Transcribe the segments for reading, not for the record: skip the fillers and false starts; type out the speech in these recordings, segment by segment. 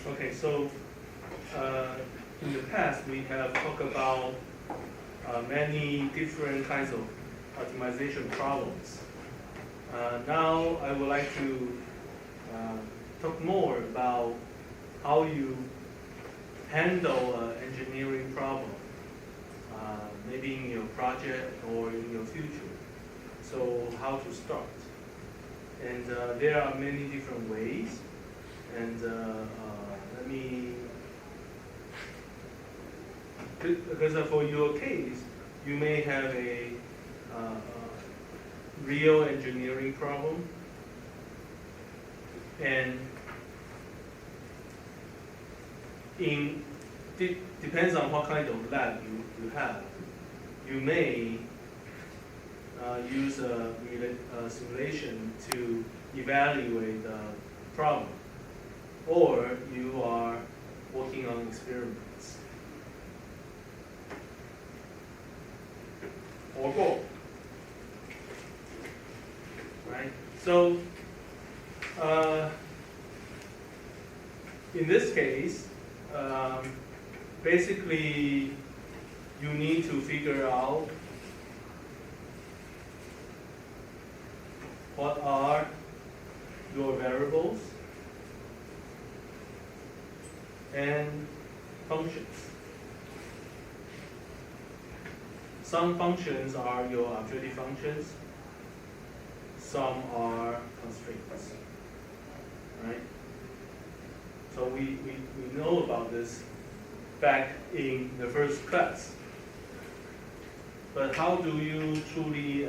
Okay, so in the past we have talked about many different kinds of optimization problems. Now I would like to talk more about how you handle an engineering problem, maybe in your project or in your future. So how to start. And there are many different ways. And let me, because for your case, you may have a real engineering problem, and depends on what kind of lab you have. You may use a simulation to evaluate the problem, or you are working on experiments, or both. Right? So, in this case, basically, you need to figure out what are your variables and functions. Some functions are your objective functions, some are constraints, right? So we know about this back in the first class. But how do you truly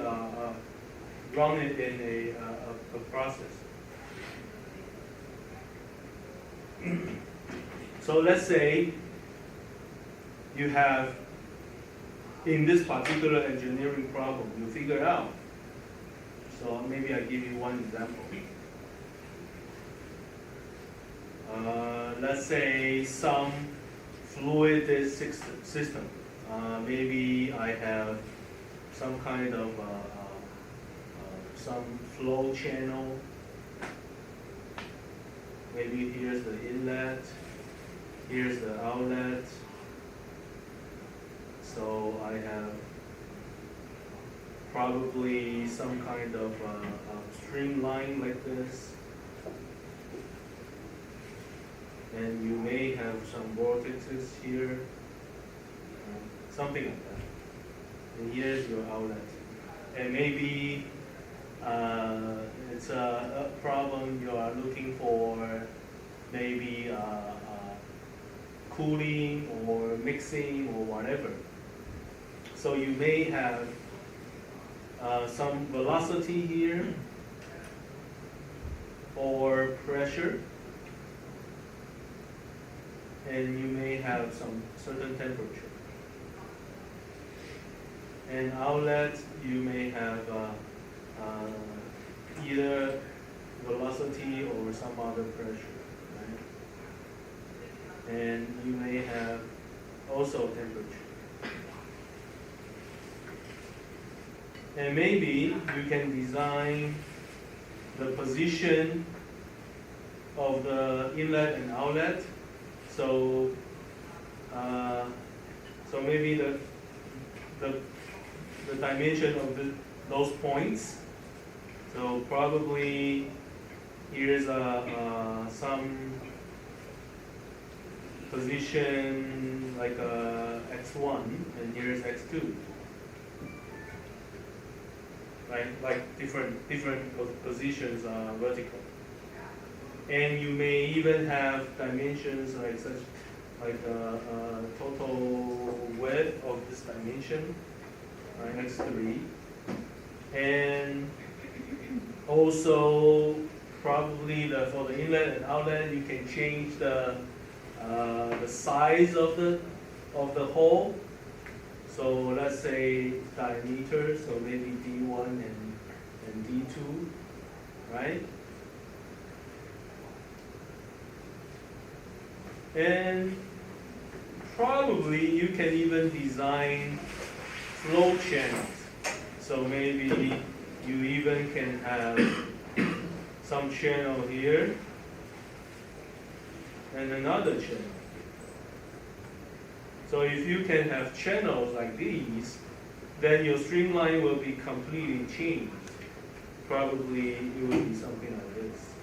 run it in a process? So let's say you have, in this particular engineering problem, you figure out. So maybe I give you one example. Let's say some fluid system. Maybe I have some kind of some flow channel. Maybe here's the inlet, here's the outlet. So I have probably some kind of streamline like this. And you may have some vortices here, something like that. And here's your outlet. And maybe it's a problem you are looking for, maybe cooling or mixing or whatever. So you may have some velocity here or pressure, and you may have some certain temperature. And outlet, you may have either velocity or some other pressure, right? And you may have also temperature. And maybe you can design the position of the inlet and outlet. So, so maybe the dimension of those points. So probably here's some position like x1, and here's x2. Right, like different positions are vertical, and you may even have dimensions like such, like total width of this dimension, right, x3, and also probably for the inlet and outlet, you can change the size of the hole. So let's say diameter, so maybe D1 and D2, right? And probably you can even design flow channels. So maybe you even can have some channel here, and another channel. So if you can have channels like these, then your streamline will be completely changed. Probably it will be something like this.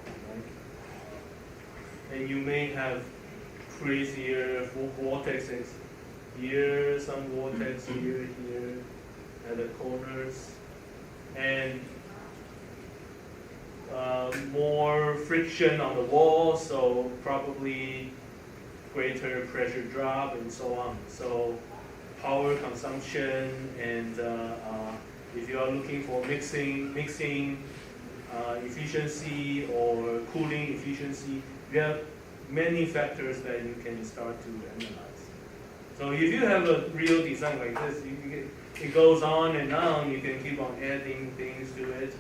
Right? And you may have crazier vortexes here, some vortex here, at the corners, and more friction on the wall, so probably greater pressure drop and so on. So power consumption, and if you are looking for mixing efficiency or cooling efficiency, you have many factors that you can start to analyze. So if you have a real design like this, it goes on and on. You can keep on adding things to it.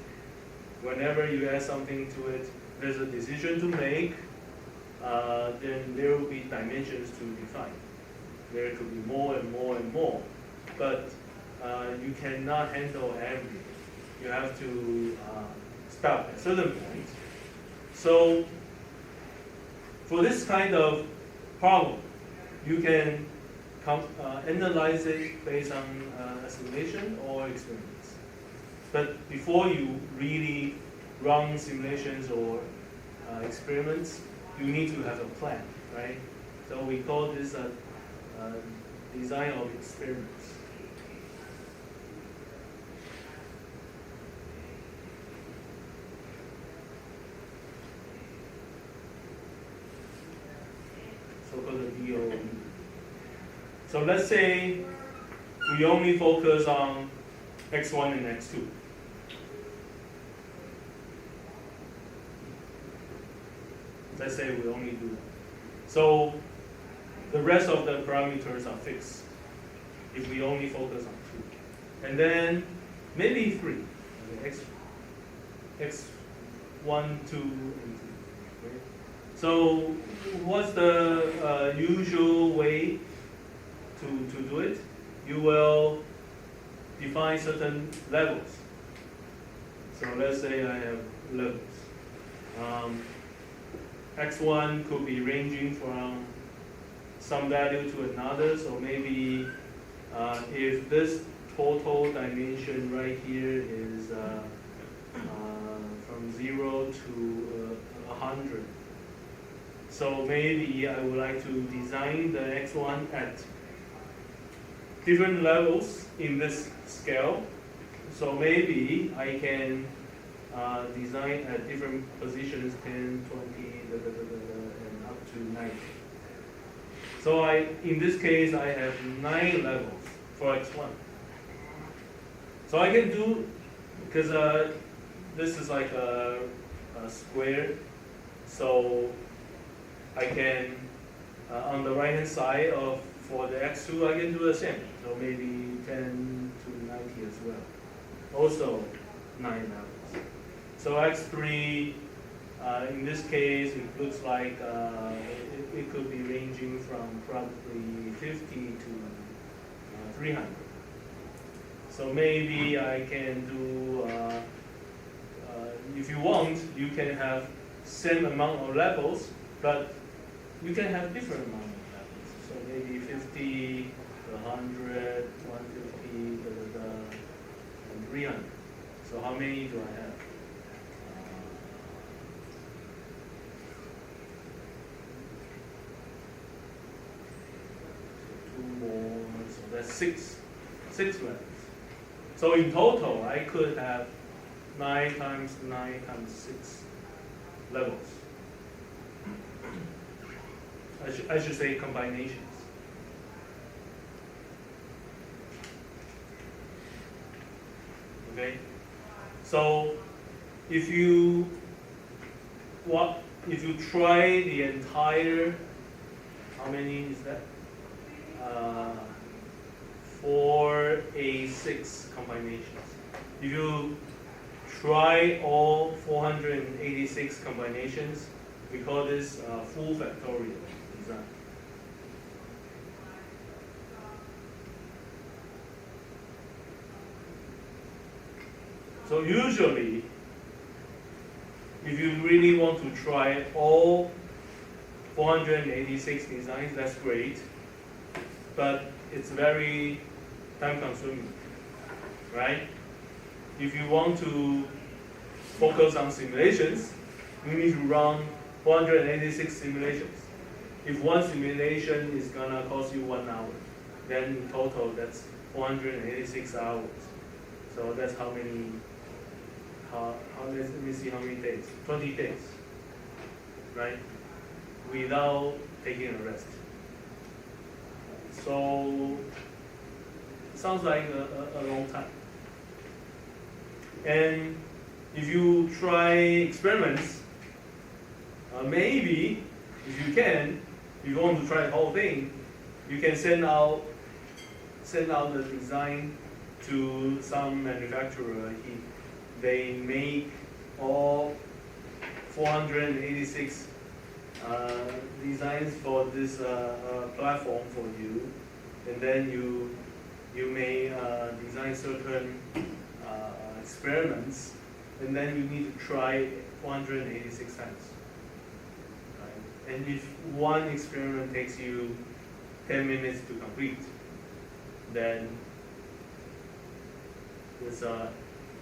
Whenever you add something to it, there's a decision to make. Then there will be dimensions to define. There could be more and more and more, but you cannot handle everything. You have to stop at a certain point. So for this kind of problem, you can analyze it based on simulation or experiments. But before you really run simulations or experiments, you need to have a plan, right? So we call this a design of experiments. So-called DOE. So let's say we only focus on x1 and x2. Let's say we only do that. So the rest of the parameters are fixed if we only focus on 2. And then maybe 3, okay, x1, 2, and 3. Okay? So what's the usual way to do it? You will define certain levels. So let's say I have levels. X1 could be ranging from some value to another. So maybe if this total dimension right here is from 0 to 100. So maybe I would like to design the X1 at different levels in this scale. So maybe I can design at different positions, 10, 20, and up to 90. So in this case, I have 9 levels for X1. So I can do, because this is like a square, so I can, on the right hand side for the X2, I can do the same. So maybe 10 to 90 as well. Also 9 levels. So X3, in this case, it looks like it could be ranging from probably 50 to 300. So maybe I can do, if you want, you can have same amount of levels, but you can have different amount of levels. So maybe 50, 100, 150, and 300. So how many do I have? So 2 more, so that's 6 levels. So in total, I could have 9 times 9 times 6 levels. I should say combinations. Okay? So if you try the entire, how many is that? 4A6 combinations. If you try all 486 combinations, we call this full factorial design. So usually, if you really want to try all 486 designs, that's great, but it's very time consuming, right? If you want to focus on simulations, you need to run 486 simulations. If one simulation is gonna cost you 1 hour, then in total that's 486 hours. So that's how many, let me see how many days, 20 days, right? Without taking a rest. So, sounds like a long time. And if you try experiments, maybe, if you can, if you want to try the whole thing, you can send out the design to some manufacturer. They make all 486 designs for this platform for you, and then you may design certain experiments, and then you need to try 486 times. Right? And if one experiment takes you 10 minutes to complete, then it's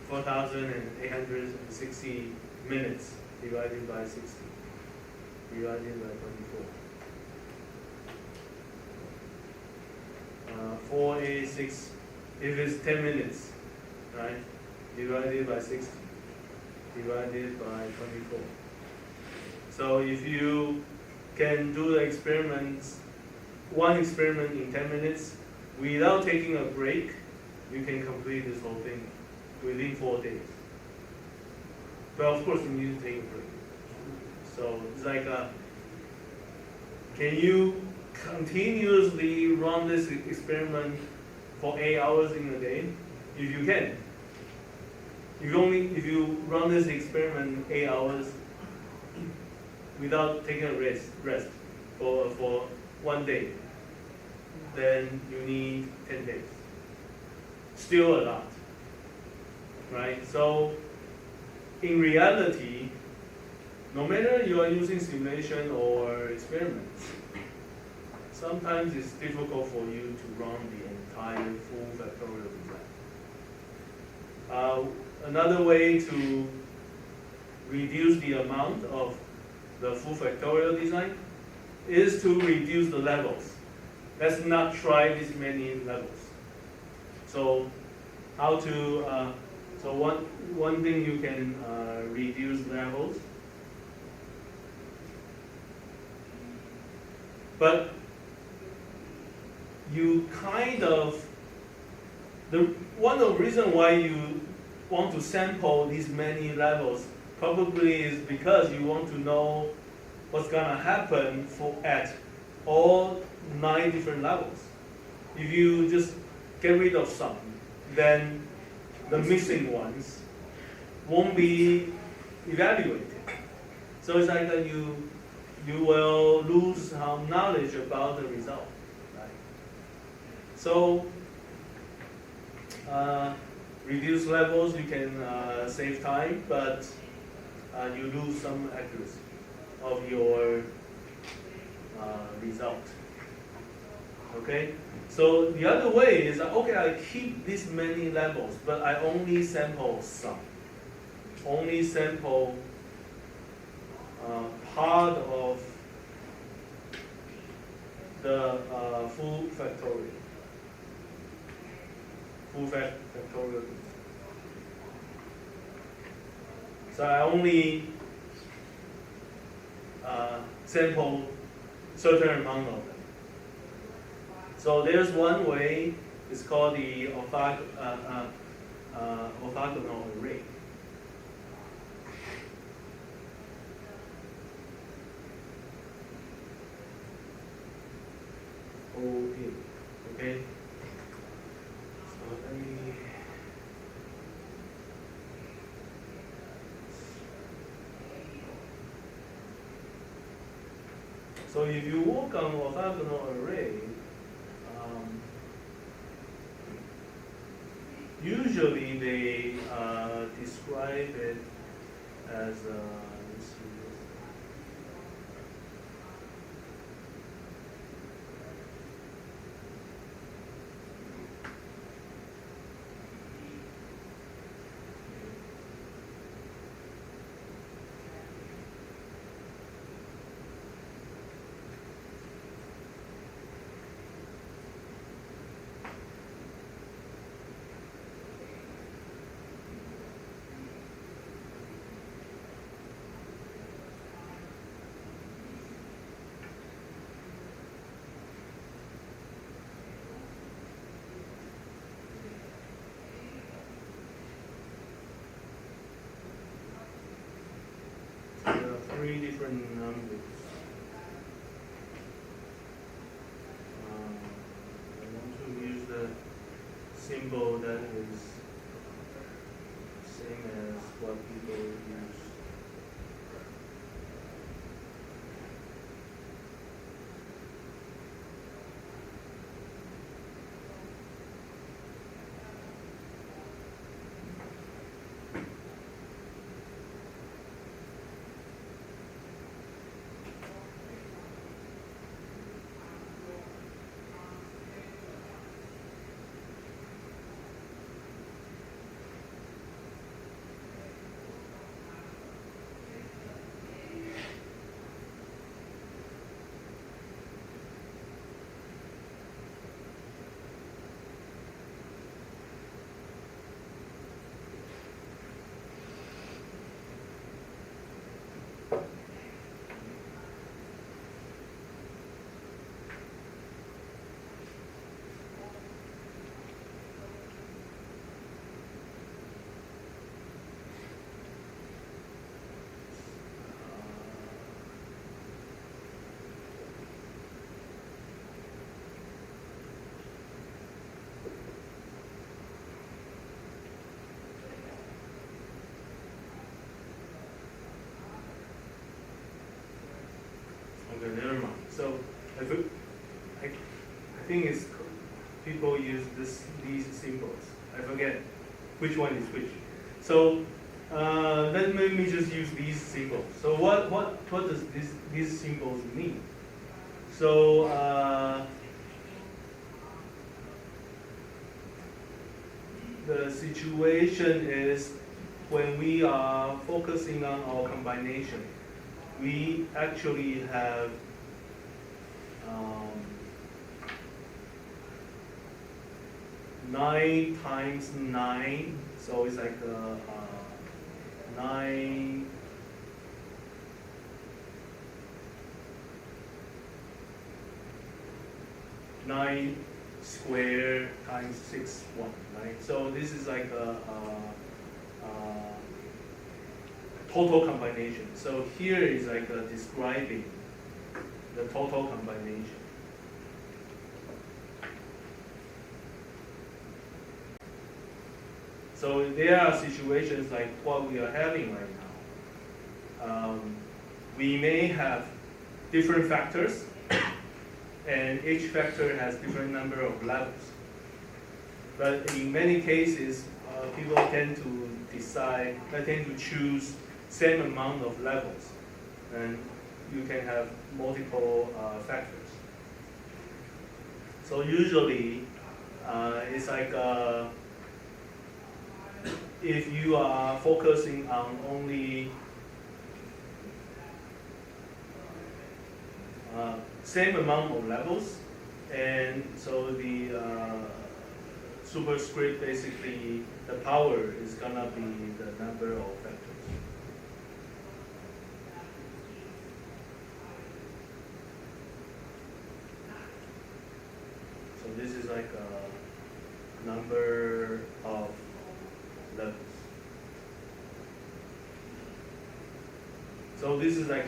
4,860 minutes divided by 60, divided by 24. 486, if it's 10 minutes, right? Divided by 60, divided by 24. So if you can do the experiments, one experiment in 10 minutes, without taking a break, you can complete this whole thing within 4 days. But of course, you need to take a break. So it's like, can you continuously run this experiment for 8 hours in a day? If you can. If you run this experiment 8 hours without taking a rest for 1 day, then you need 10 days. Still a lot, right? So in reality, no matter you are using simulation or experiments, sometimes it's difficult for you to run the entire full factorial design. Another way to reduce the amount of the full factorial design is to reduce the levels. Let's not try this many levels. So how to, so one thing you can reduce levels. But you kind of, one of the reasons why you want to sample these many levels probably is because you want to know what's gonna happen at all 9 different levels. If you just get rid of some, then the missing ones won't be evaluated. So it's like that you will lose some knowledge about the result. Right? So reduce levels, you can save time, but you lose some accuracy of your result. Okay? So the other way is that, okay, I keep this many levels, but I only sample some. Only sample part of the full factorial. Full factorial. So I only sample certain amount of them. So there's one way, it's called the orthogonal array. Okay. So let me. So if you work on orthogonal array, usually they describe it as let's see 3 different numbers. I want to use the symbol that is same as what people use. Okay, never mind. So I think it's people use these symbols. I forget which one is which. So let me just use these symbols. So what does these symbols mean? So the situation is when we are focusing on our combination, we actually have 9 times 9, so it's like 9 squared times 6 1, right? So this is like a total combination. So here is like describing the total combination. So there are situations like what we are having right now. We may have different factors, and each factor has different number of levels. But in many cases, people tend to choose same amount of levels, and you can have multiple factors. So usually, it's like if you are focusing on only same amount of levels, and so the superscript, basically the power is gonna be the number of factors. So this is like a number of levels. So this is like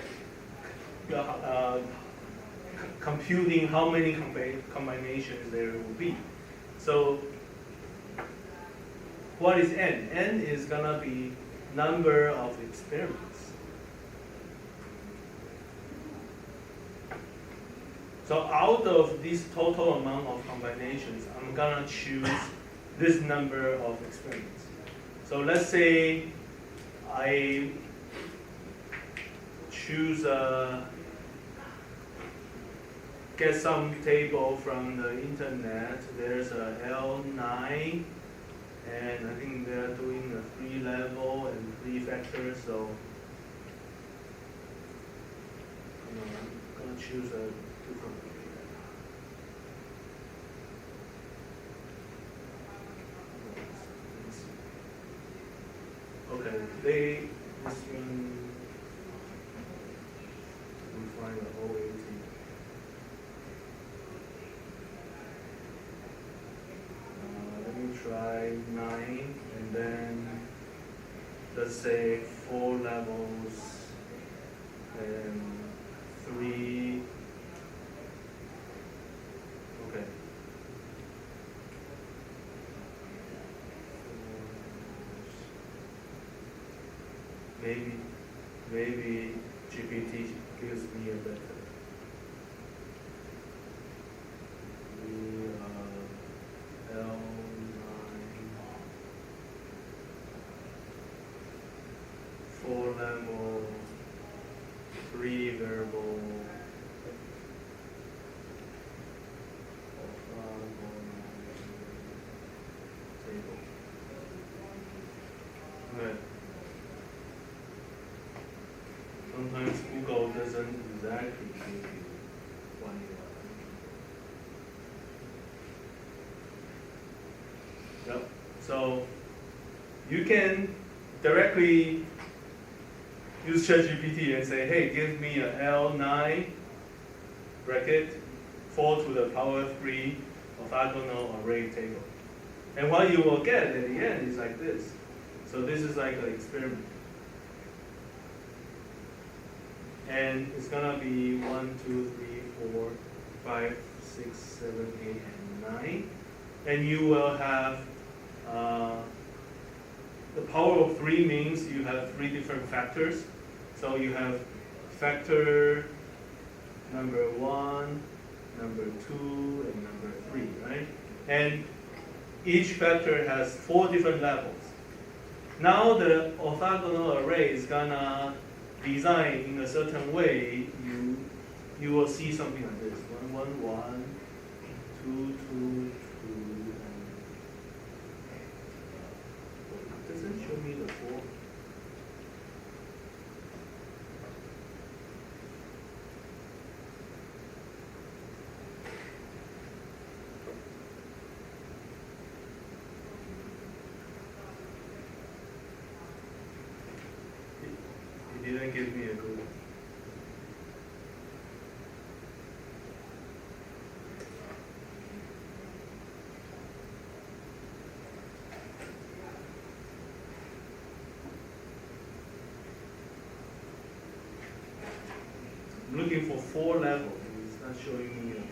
computing how many combinations there will be. So what is n? N is gonna be number of experiments. So out of this total amount of combinations, I'm gonna choose this number of experiments. So let's say I choose get some table from the internet. There's a L9, and I think they're doing a 3 level and 3 factors. So I'm gonna choose a different. Okay, this one, we find the OAT. Let me try 9, and then let's say 4 levels, better. We L9 4 level 3 variable table. Good. Sometimes Google doesn't exactly give you what you want. Yep. So you can directly use ChatGPT and say, hey, give me a L9 bracket 4 to the power 3 orthogonal array table. And what you will get at the end is like this. So this is like an experiment. And it's gonna be 1, 2, 3, 4, 5, 6, 7, 8, and 9. And you will have the power of 3 means you have 3 different factors. So you have factor number 1, number 2, and number 3, right? And each factor has 4 different levels. Now the orthogonal array is gonna design in a certain way. You will see something like this: 1, 1, 1, 2, 2, 2, and it doesn't show me the 4. It didn't give me a good one. I'm looking for 4 levels. It's not showing me a 4.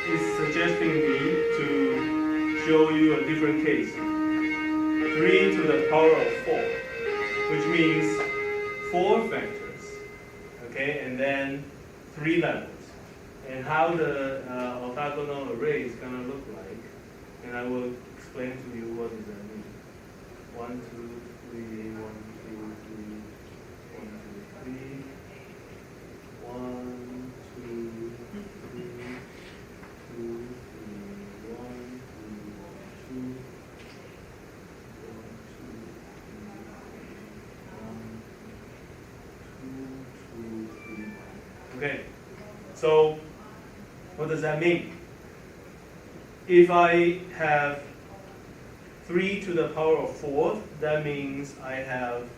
It's suggesting me to show you a different case. 3 to the power of 4, which means 4 factors, okay, and then 3 levels. And how the orthogonal array is going to look like, and I will explain to you what does that mean. 1, 2, 3, 1, 2, 3, 1, 2, 3, 1, 2, 3, 2, 3, 1, 2, 2, 1, 2, 1, 2, 2, 3. Okay, so what does that mean? If I have 3 to the power of 4, that means I have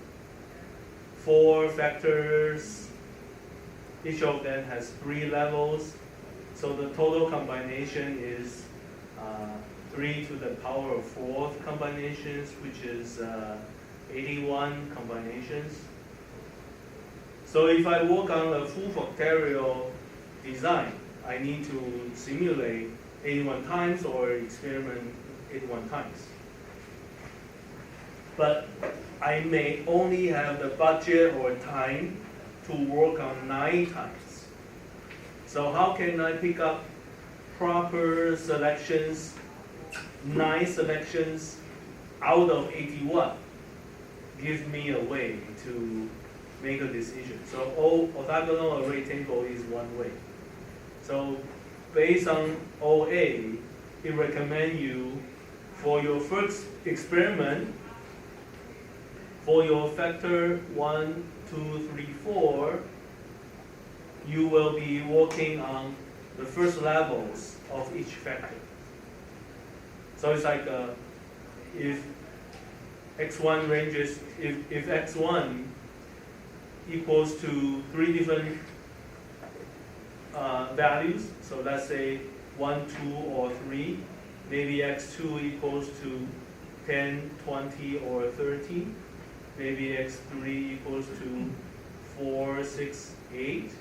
4 factors. Each of them has 3 levels. So the total combination is 3 to the power of 4 combinations, which is 81 combinations. So if I work on a full factorial design, I need to simulate 81 times or experiment 81 times. But I may only have the budget or time to work on 9 times. So how can I pick up proper selections, 9 selections out of 81? Give me a way to make a decision. So orthogonal array table is one way. So based on OA, it recommends you for your first experiment, for your factor 1, 2, 3, 4, you will be working on the first levels of each factor. So it's like if x1 ranges, if x1 equals to 3 different values, so let's say 1, 2, or 3, maybe x2 equals to 10, 20, or 30, maybe x3 equals to 4, 6, 8,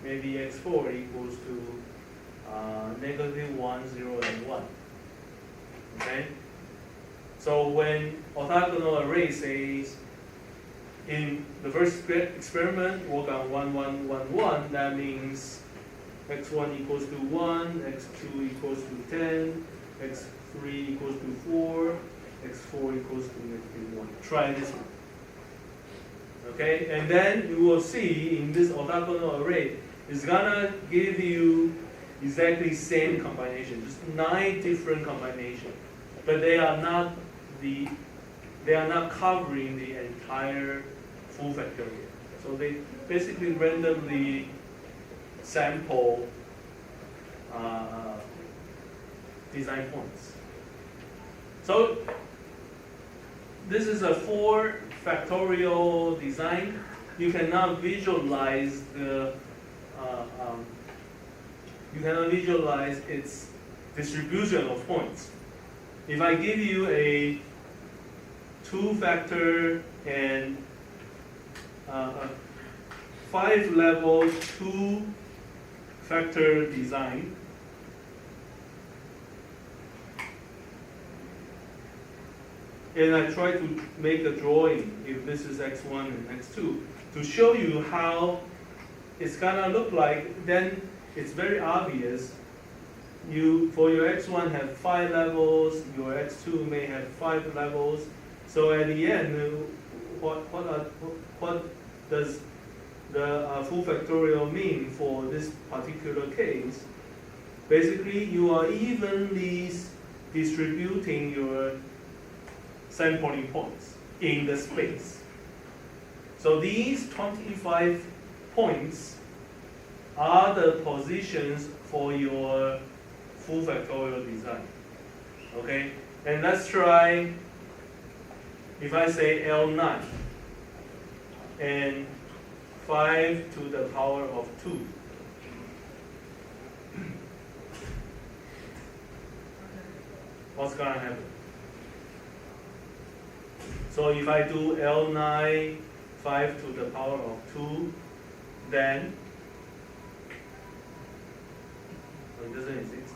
maybe x4 equals to -1, 0, and 1. Okay? So when orthogonal array says in the first experiment work on 1, 1, 1, 1, that means x1 equals to 1, x2 equals to 10, x3 equals to 4, x4 equals to -1. Try this one. Okay, and then you will see in this orthogonal array, it's gonna give you exactly same combination, just 9 different combinations, but they are not covering the entire full factorial. So they basically randomly sample design points. So this is a 4 factorial design. You cannot visualize its distribution of points. If I give you a 2-factor and 5-level 2-factor design, and I try to make a drawing, if this is x1 and x2, to show you how it's gonna look like, then it's very obvious. For your x1 have 5 levels, your x2 may have 5 levels. So at the end, what does the full factorial mean for this particular case? Basically, you are evenly distributing your sampling points in the space. So these 25 points are the positions for your full factorial design. Okay? And let's try, if I say L9 and 5 to the power of 2. What's gonna happen? So if I do L9, 5 to the power of 2, then it doesn't exist.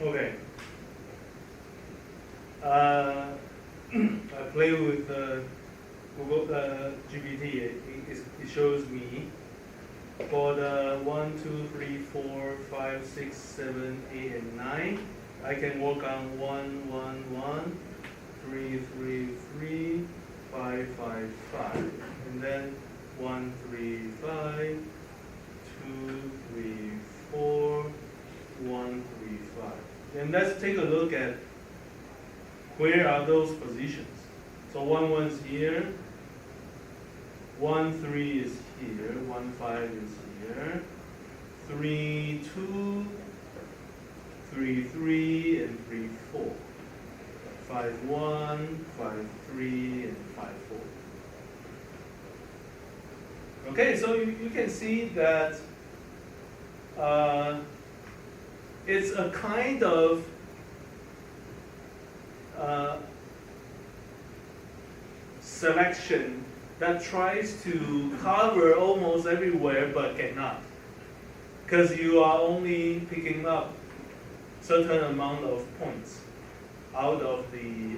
Okay. I play with Google GPT. It shows me for the 1, 2, 3, 4, 5, 6, 7, 8, and 9. I can work on 1, 1, 1, 3, 3, 3, 5, 5, 5, and then 1, 3, 5, 2, 3, 4, 1, 3, 5. And let's take a look at where are those positions. So 1, 1 is here, 1, 3 is here, 1, 5 is here, 3, 2, 3, 3, and 3, 4. 5, 1, 5, 3, and 5, 4. Okay, so you can see that it's a kind of selection that tries to cover almost everywhere but cannot, because you are only picking up certain amount of points out of the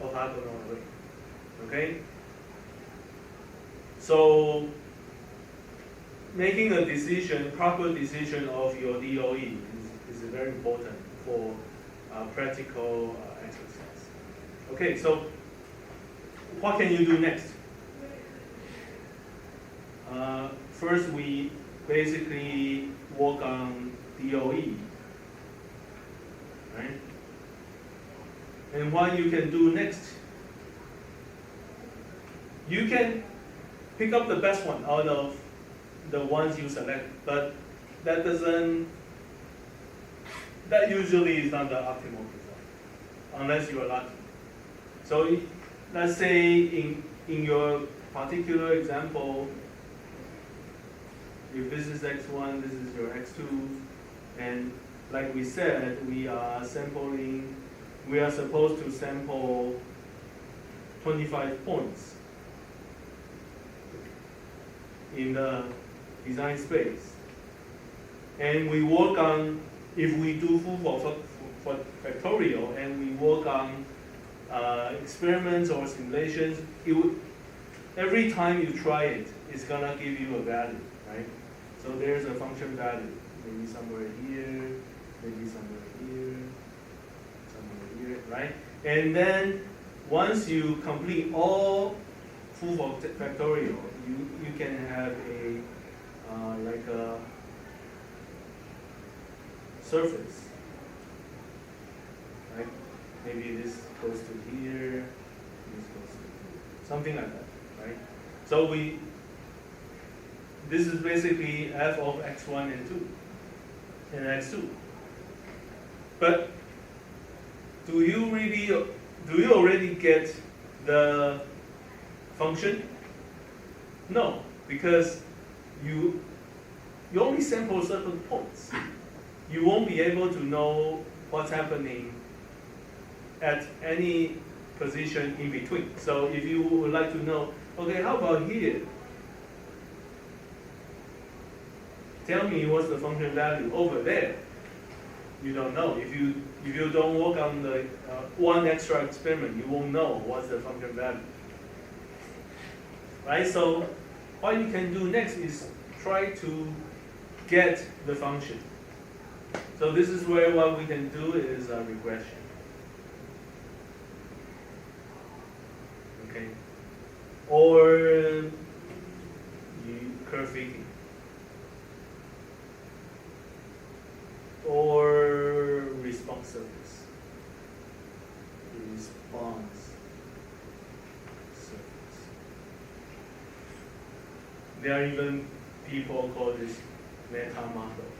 orthogonal array. Okay? So making a decision, proper decision of your DOE is very important for practical exercise. Okay, so what can you do next? First, we basically work on DOE, right? And what you can do next, you can pick up the best one out of the ones you select, but that usually is not the optimal result, unless you are lucky. So let's say in your particular example, if this is x1, this is your x2, and like we said, we are supposed to sample 25 points in the design space. And we work on, if we do full factorial, and we work on experiments or simulations, every time you try it, it's gonna give you a value, right? So there's a function value, maybe somewhere here, maybe somewhere here, somewhere here, right? And then once you complete all full factorial, you can have a like a surface, right? Maybe this goes to here, this goes to here, something like that, right? So this is basically f of x1 and 2 and x2. But do you already get the function? No, because you only sample certain points. You won't be able to know what's happening at any position in between. So if you would like to know, okay, how about here? Tell me what's the function value over there. You don't know. If you don't work on the one extra experiment, you won't know what's the function value. Right? So what you can do next is try to get the function. So this is where what we can do is a regression. Okay? Or curve fitting. Or response surface. Response surface. There are even people call this meta model.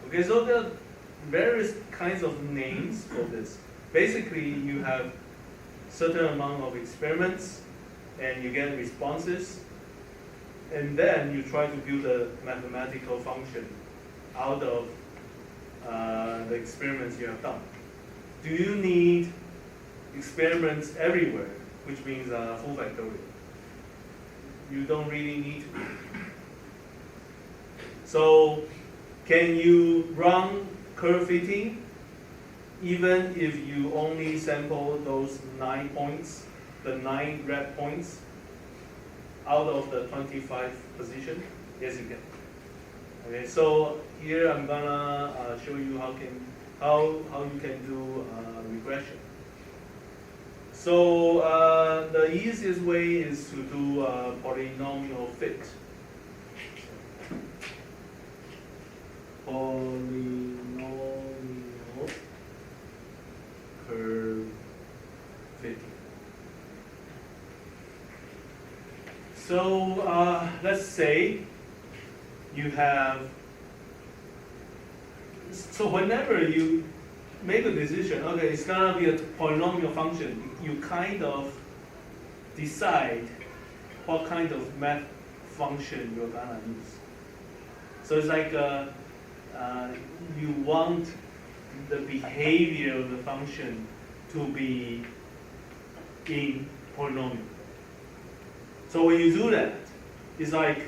Okay, so there are various kinds of names for this. Basically, you have certain amount of experiments, and you get responses, and then you try to build a mathematical function out of the experiments you have done. Do you need experiments everywhere, which means full factorial? You don't really need to. So can you run curve fitting even if you only sample those 9 points, the 9 red points, out of the 25 position? Yes, you can. Okay, so here I'm gonna show you how you can do regression. So the easiest way is to do polynomial fit. Polynomial curve fitting. So let's say you have, so whenever you make a decision, okay, it's gonna be a polynomial function, you kind of decide what kind of math function you're gonna use. So it's like you want the behavior of the function to be in polynomial. So when you do that, it's like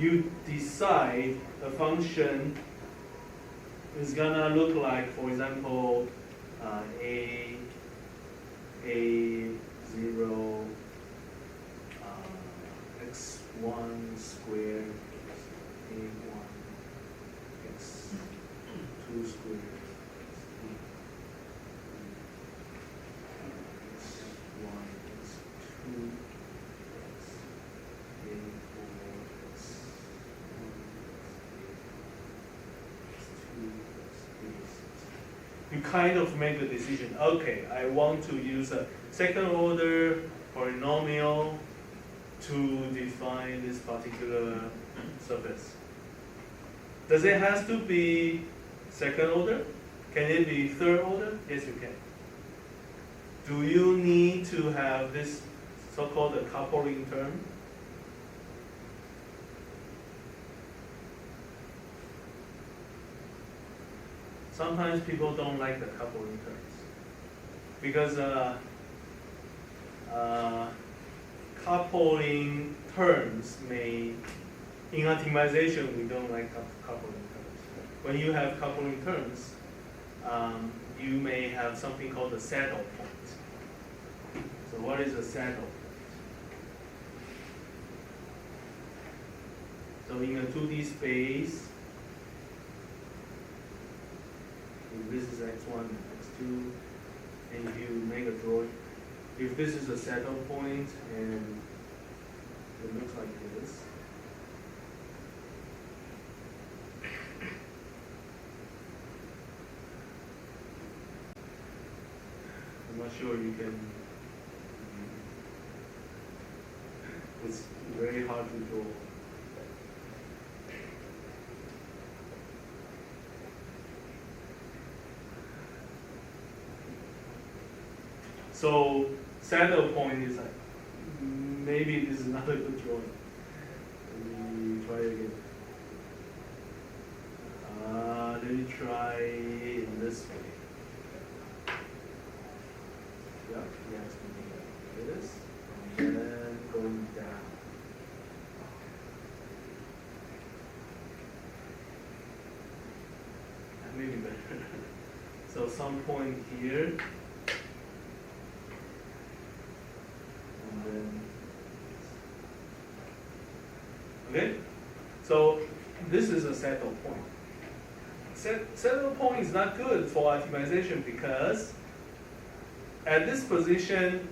you decide a function is gonna look like, for example, a0 x1 squared plus a1 x2 squared x1 x2 you kind of make the decision, okay, I want to use a second order polynomial to define this particular surface. Does it have to be second order? Can it be third order? Yes, you can. Do you need to have this so-called coupling term? Sometimes people don't like the coupling terms because coupling terms may, in optimization, we don't like coupling terms. When you have coupling terms, you may have something called a saddle point. So what is a saddle point? So in a 2D space, if this is x1, x2, and if you make a drawing, if this is a saddle point and it looks like this, I'm not sure you can, it's very hard to draw. So saddle point is like, maybe this is not a good drawing. Let me try again. Let me try in this way. Yeah, yes, like this, and then going down. Maybe better. So some point here. Okay, so this is a saddle point. Saddle point is not good for optimization because at this position,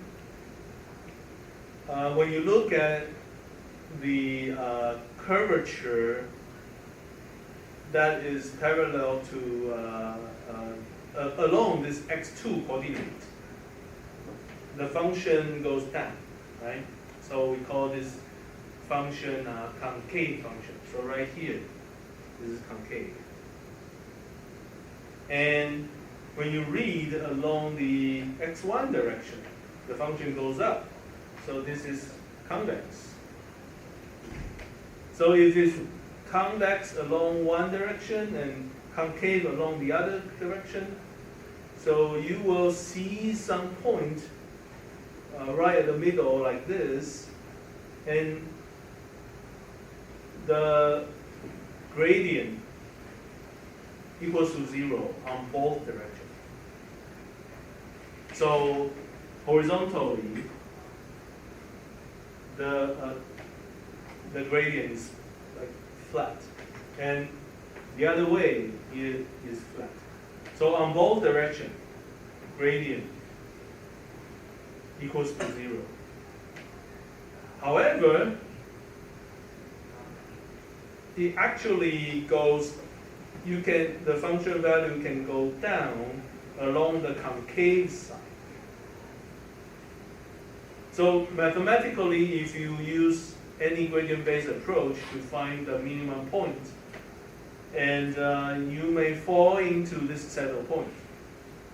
when you look at the curvature that is parallel to along this x2 coordinate, the function goes down, right? So we call this function concave function. So right here, this is concave. And when you read along the x1 direction, the function goes up. So this is convex. So if it's convex along one direction and concave along the other direction, so you will see some point right at the middle like this, and the gradient equals to 0 on both directions. So horizontally, the gradient is like flat, and the other way it is flat. So on both directions, gradient equals to 0. However, it actually goes, the function value can go down along the concave side. So mathematically, if you use any gradient-based approach to find the minimum point, and you may fall into this saddle point,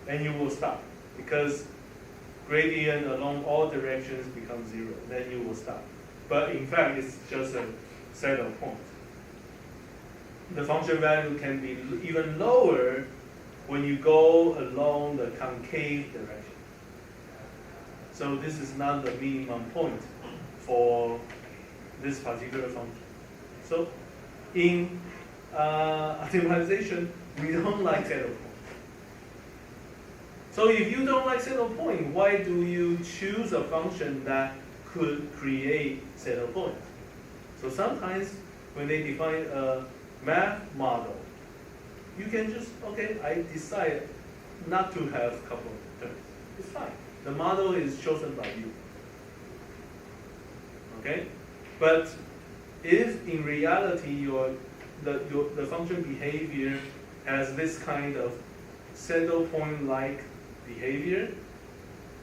and you will stop because gradient along all directions becomes 0. Then you will stop. But in fact, it's just a saddle point. The function value can be even lower when you go along the concave direction. So this is not the minimum point for this particular function. So in optimization, we don't like saddle point. So if you don't like saddle point, why do you choose a function that could create saddle point? So sometimes when they define a math model, you can just, okay, I decide not to have couple of terms. It's fine. The model is chosen by you. Okay? But if in reality the function behavior has this kind of saddle point-like behavior,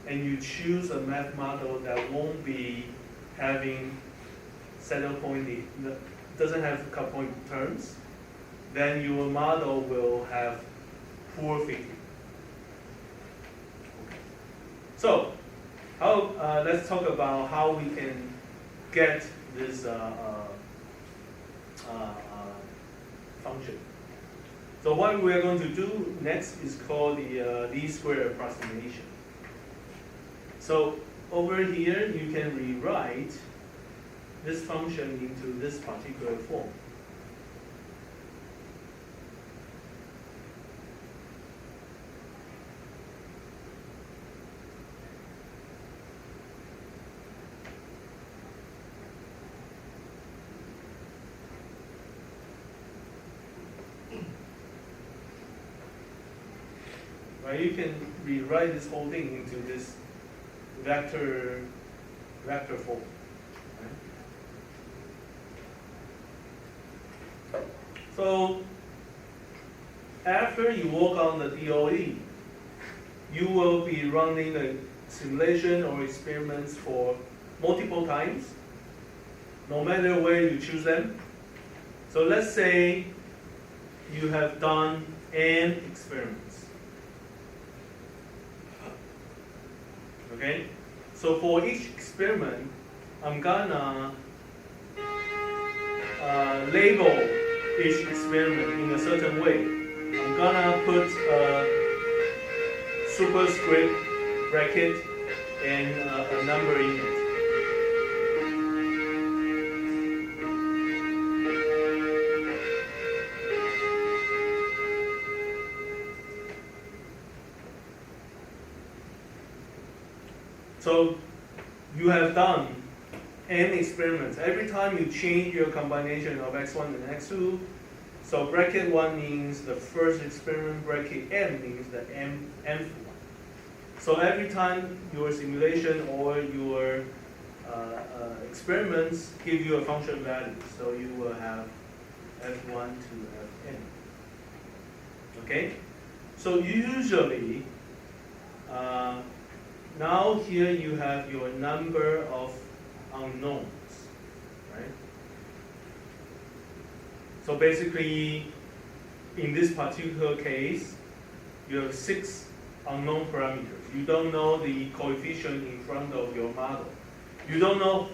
and you choose a math model that won't be having saddle point, doesn't have couple point terms, then your model will have poor fitting. Okay. So, let's talk about how we can get this function. So what we are going to do next is called the least square approximation. So over here, you can rewrite this function into this particular form. Right, you can rewrite this whole thing into this vector form. Right? So after you work on the DOE, you will be running the simulation or experiments for multiple times, no matter where you choose them. So let's say you have done n experiments. Okay, so for each experiment, I'm gonna label each experiment in a certain way. I'm gonna put a superscript bracket and a number in it. So you have done n experiments. Every time you change your combination of x1 and x2, so bracket 1 means the first experiment, bracket n means the nth one. So every time your simulation or your experiments give you a function value, so you will have f1 to fn. Okay? So usually, now here you have your number of unknowns, right? So basically, in this particular case, you have 6 unknown parameters. You don't know the coefficient in front of your model. You don't know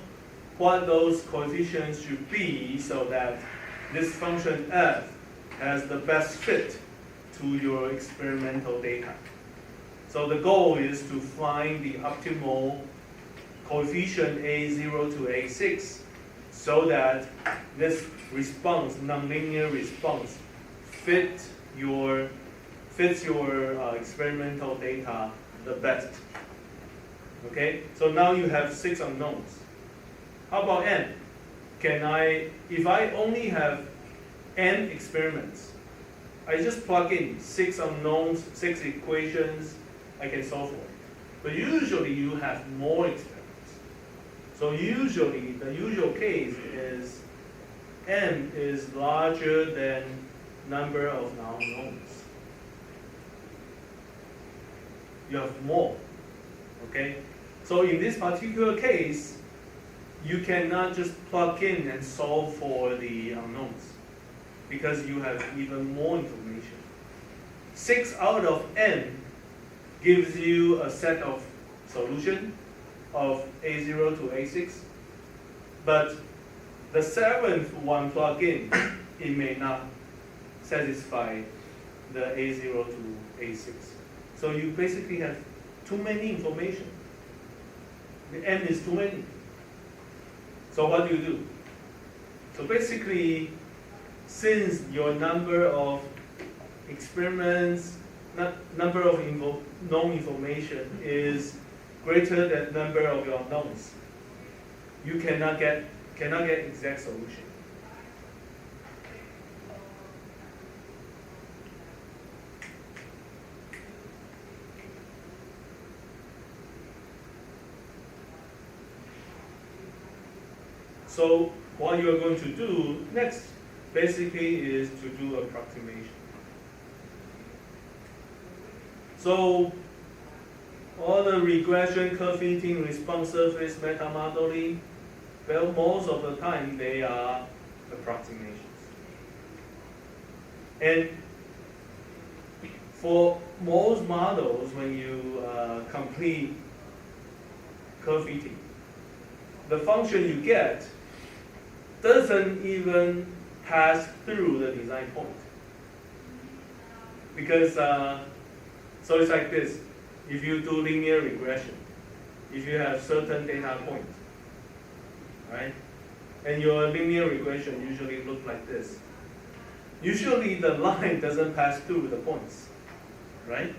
what those coefficients should be so that this function f has the best fit to your experimental data. So the goal is to find the optimal coefficient A0 to A6 so that this response, nonlinear response, fits your experimental data the best. Okay, so now you have 6 unknowns. How about n? If I only have n experiments, I just plug in 6 unknowns, 6 equations, I can solve for it. But usually you have more experiments. So usually the usual case is n is larger than number of unknowns. You have more. Okay? So in this particular case, you cannot just plug in and solve for the unknowns because you have even more information. 6 out of n gives you a set of solution of A0 to A6, but the 7th one plug in, it may not satisfy the A0 to A6. So you basically have too many information. The n is too many. So what do you do? So basically, since your number of experiments, number of known information is greater than number of your unknowns, you cannot get exact solution. So what you are going to do next basically is to do approximation. So all the regression, curve fitting, response surface, meta modeling, well, most of the time they are approximations. And for most models, when you complete curve fitting, the function you get doesn't even pass through the design point. Because, so it's like this. If you do linear regression, if you have certain data points, right? And your linear regression usually looks like this. Usually the line doesn't pass through the points, right?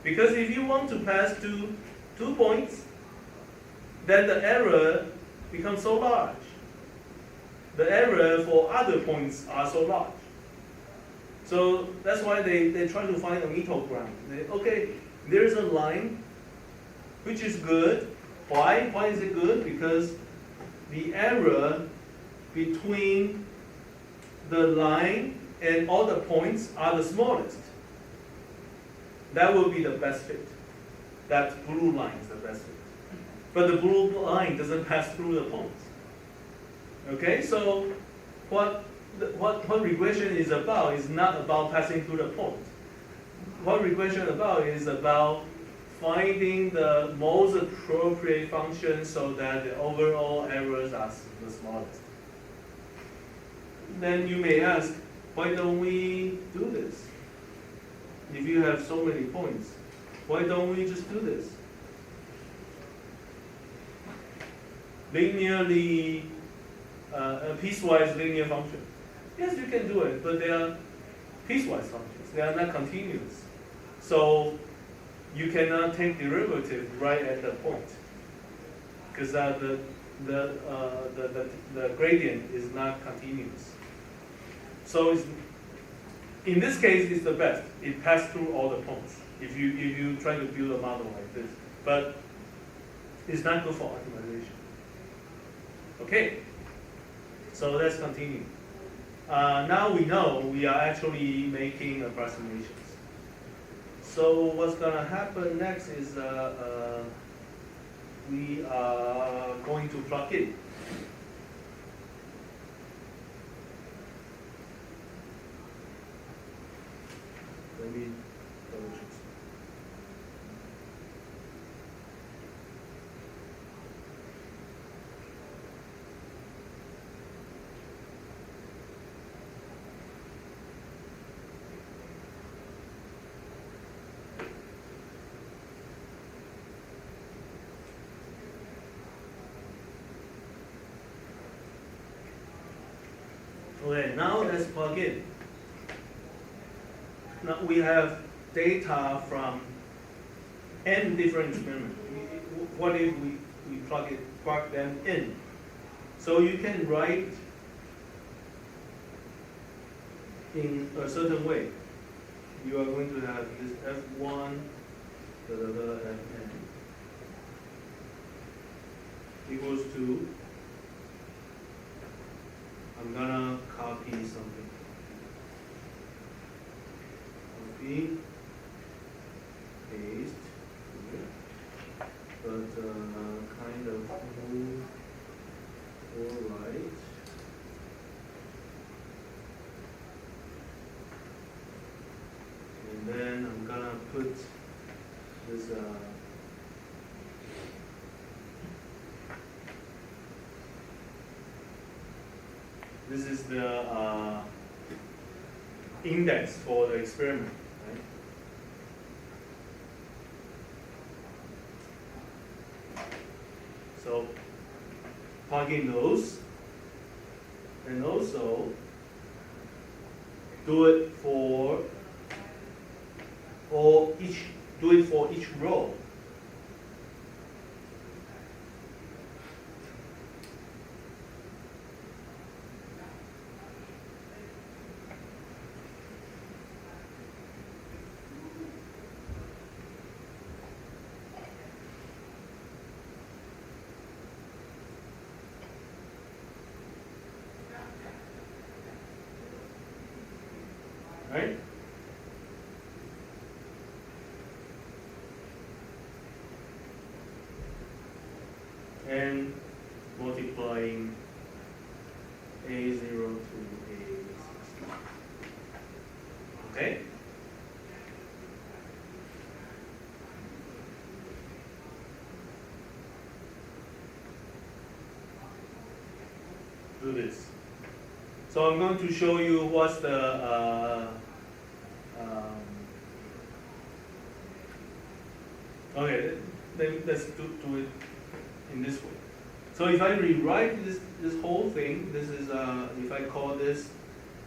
Because if you want to pass to 2 points, then the error becomes so large. The error for other points are so large. So that's why they try to find a middle ground. Okay, there's a line which is good. Why? Why is it good? Because the error between the line and all the points are the smallest. That will be the best fit. That blue line is the best fit. But the blue line doesn't pass through the points. Okay, so what regression is about is not about passing through the point. What regression about is about finding the most appropriate function so that the overall errors are the smallest. Then you may ask, why don't we do this? If you have so many points, why don't we just do this? Linearly, a piecewise linear function. Yes, you can do it, but they are piecewise functions. They are not continuous. So you cannot take derivative right at the point, because the gradient is not continuous. So in this case, it's the best. It passes through all the points. If you try to build a model like this, but it's not good for optimization. Okay, so let's continue. Now we know we are actually making approximations. So what's going to happen next is we are going to plug in. Let me double check. Okay, now let's plug in. Now we have data from n different experiments. What if we plug them in? So you can write in a certain way. You are going to have this F1, Fn equals to, I'm gonna copy something. Copy, paste, but put this. This is the index for the experiment, right? So plug in those, and also do it for each row. Right? And multiplying A0 to A6. Okay? Do this. So I'm going to show you what's the okay, then let's do it in this way. So if I rewrite this whole thing, this is if I call this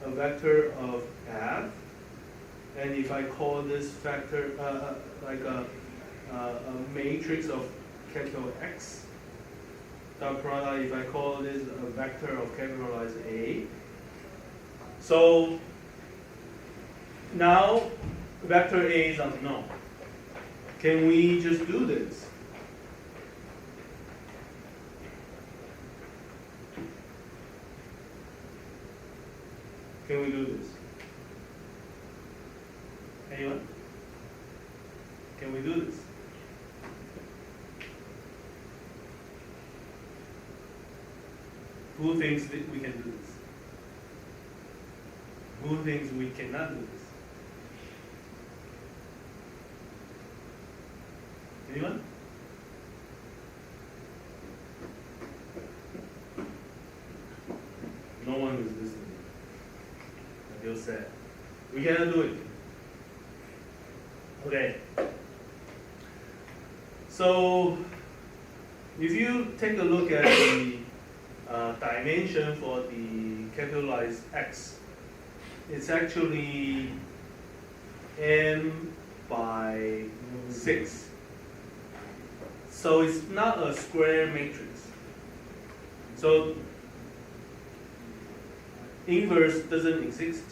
a vector of f, and if I call this vector like a matrix of capital X, dot product, if I call this a vector of capitalized A. So now vector A is unknown. Can we just do this? Can we do this? Anyone? Can we do this? Who thinks that we can do this? Who thinks we cannot do this? Anyone? No one is listening. I feel sad. We cannot do it. Okay. So, if you take a look at the dimension for the capitalized X, it's actually m by 6. So it's not a square matrix. So inverse doesn't exist.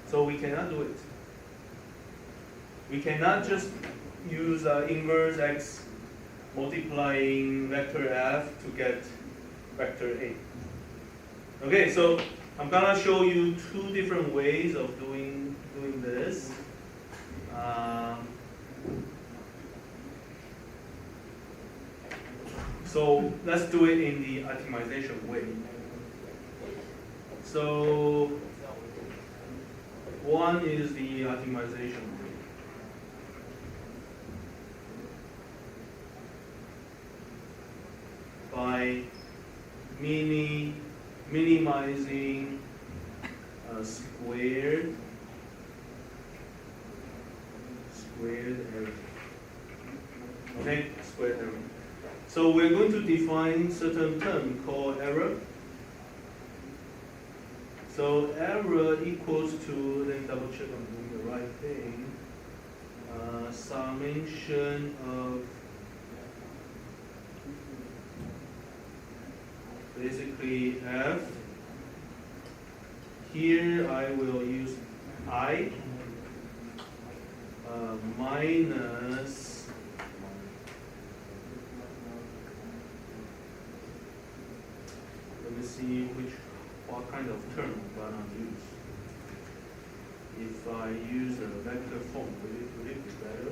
So we cannot do it. We cannot just use inverse X multiplying vector F to get vector A. Okay, so I'm gonna show you two different ways of doing this. So let's do it in the optimization way. So one is the optimization way. By minimizing squared error. Okay, squared error. So we're going to define certain term called error. So error equals to, let me double check I'm doing the right thing. Summation of basically F. Here I will use I minus let me see what kind of term I'm gonna use. If I use a vector form, would it be better?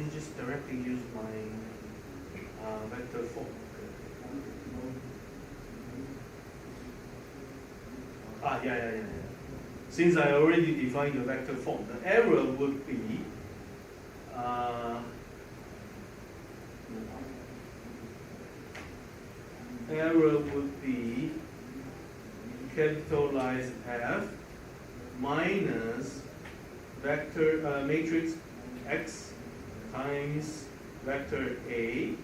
me just directly use my vector form. Yeah. Since I already defined the vector form, the error would be capitalized F minus vector matrix X times vector A.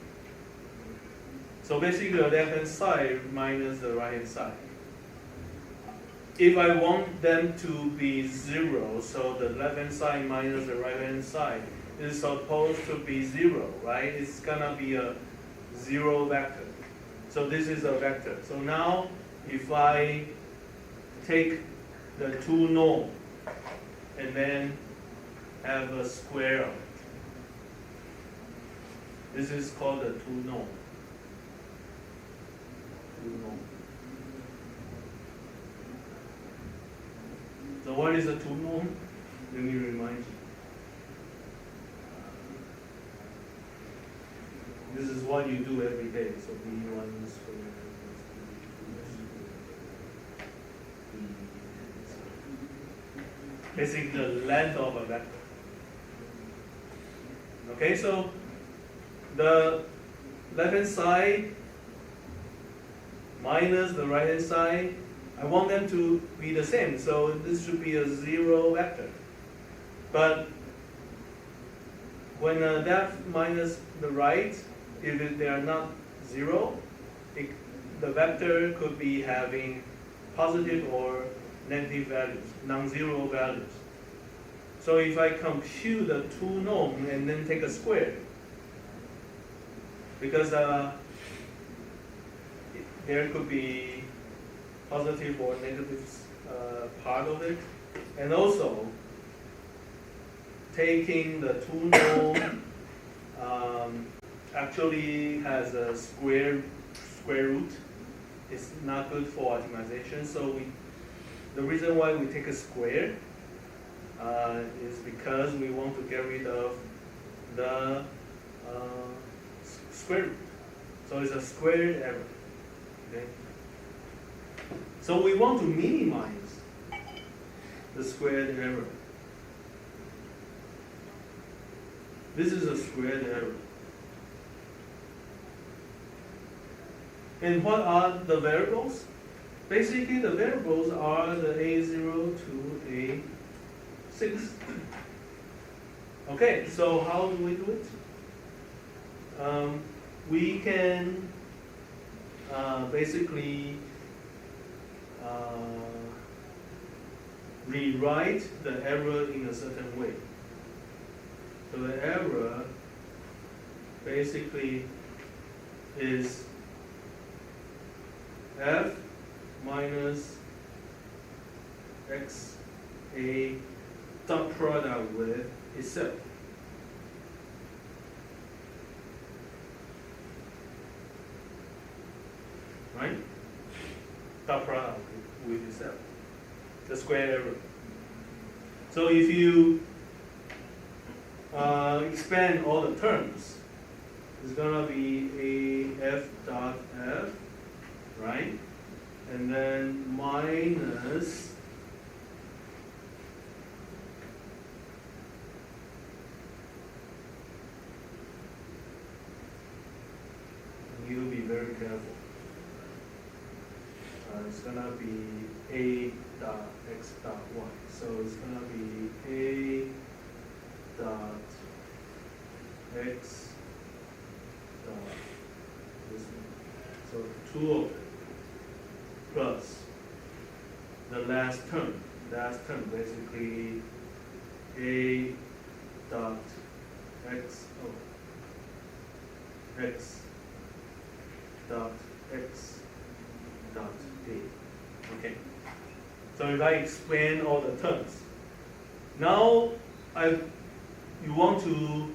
So basically the left hand side minus the right hand side. If I want them to be 0, so the left hand side minus the right hand side is supposed to be 0, right? It's gonna be a 0 vector. So this is a vector. So now if I take the 2 norm and then have a square of it, this is called the 2 norm. 2 norm. So what is a 2 norm? Let me remind you. This is what you do every day. So B1 squared. Basically the length of a vector. Okay, so the left hand side minus the right hand side, I want them to be the same, so this should be a 0 vector. But when the left minus the right, if they are not 0, the vector could be having positive or negative values, non-zero values. So if I compute the 2 norm and then take a square, because there could be positive or negative part of it, and also taking the 2 norm actually has a square root. It's not good for optimization. So the reason why we take a square is because we want to get rid of the square root. So it's a squared error. Okay. So we want to minimize the squared error. This is a squared error. And what are the variables? Basically, the variables are the A0 to A6. Okay, so how do we do it? We can basically rewrite the error in a certain way. So the error basically is F minus XA dot product with itself. Right? Dot product with itself. The square error. So if you expand all the terms, it's gonna be a F dot F, right? And then minus you be very careful. It's gonna be A dot X dot Y. So it's gonna be A dot X dot this one. So 2 of it plus the last term. Last term basically A dot X dot X dot A. Okay. So if I expand all the terms, now when you want to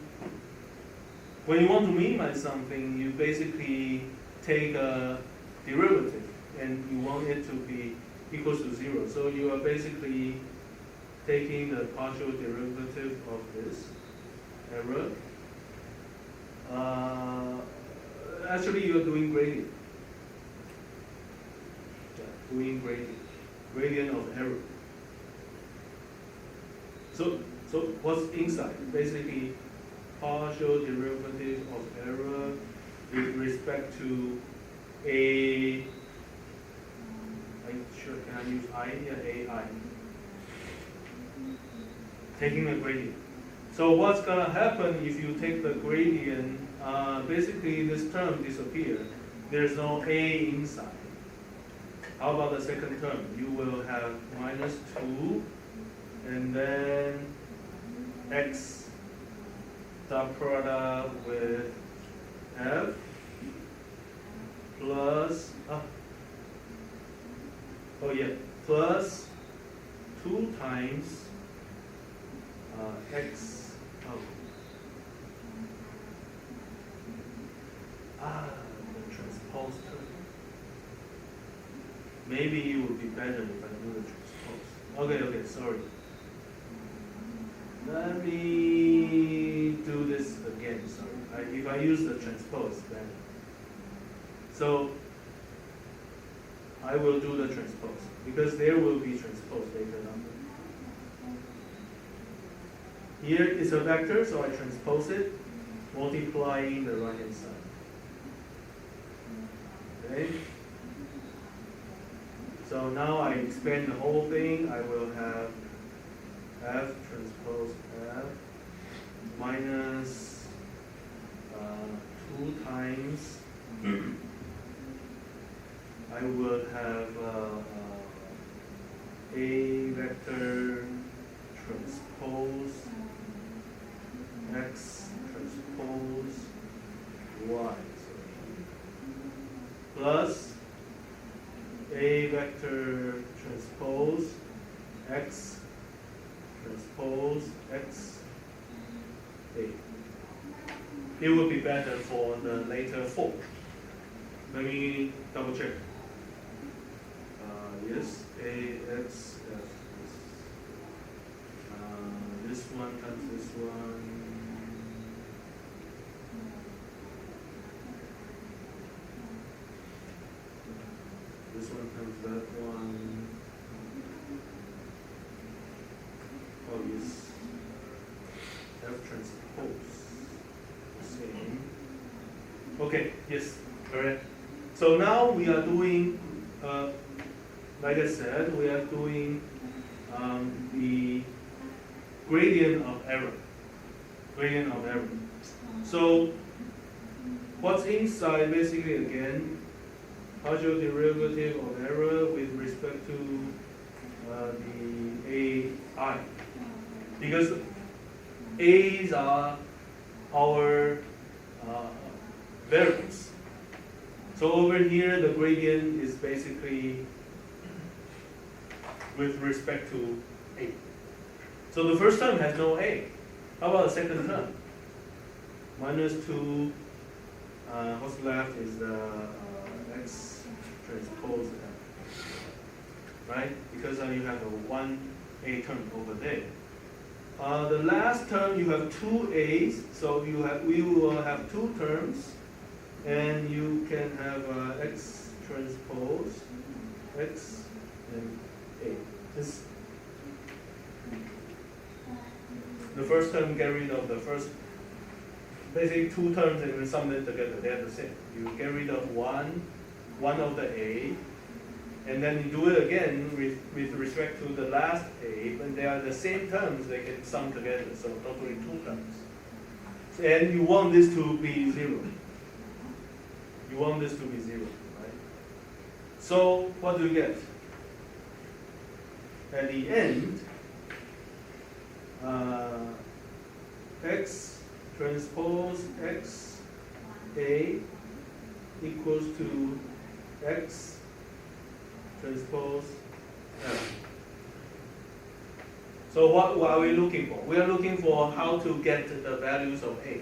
minimize something, you basically take a derivative and you want it to be equals to 0. So you are basically taking the partial derivative of this error Actually, you're doing gradient. Yeah, doing gradient of error. So what's inside? Basically, partial derivative of error with respect to a. Can I use I? Yeah, AI. Taking a gradient. So what's gonna happen if you take the gradient? Basically, this term disappears. There's no a inside. How about the second term? You will have -2, and then x dot product with f plus plus 2 times x. The transpose term. Maybe it would be better if I do the transpose. Okay, sorry. Let me do this again, sorry. If I use the transpose, then. So, I will do the transpose, because there will be transpose later on. Here is a vector, so I transpose it, multiplying the right-hand side. Okay? So now I expand the whole thing. I will have F transpose F minus 2 times. I will have A vector transpose X transpose Y. Plus A vector transpose X transpose X A. It would be better for the later form. Let me double check. Yes, AX F. This one times this one. This one times that one. Oh yes. F transpose. Same. Okay, yes, correct. So now we are doing, like I said, we are doing the gradient of error. Gradient of error. So what's inside basically again, partial derivative of error with respect to the AI. Because A's are our variables. So over here, the gradient is basically with respect to A. So the first term has no A. How about the second term? -2, what's left is the X transpose F. Right? Because you have a 1A term over there. The last term, you have 2 A's, so we will have 2 terms. And you can have X transpose X and A. The first term get rid of the first, basically 2 terms and then sum them together. They're the same. You get rid of one of the A, and then you do it again with respect to the last A, but they are the same terms. They can sum together, so totally 2 terms. And you want this to be 0. You want this to be 0, right? So what do you get? At the end, X transpose X A equals to X transpose F. So what are we looking for? We are looking for how to get the values of A.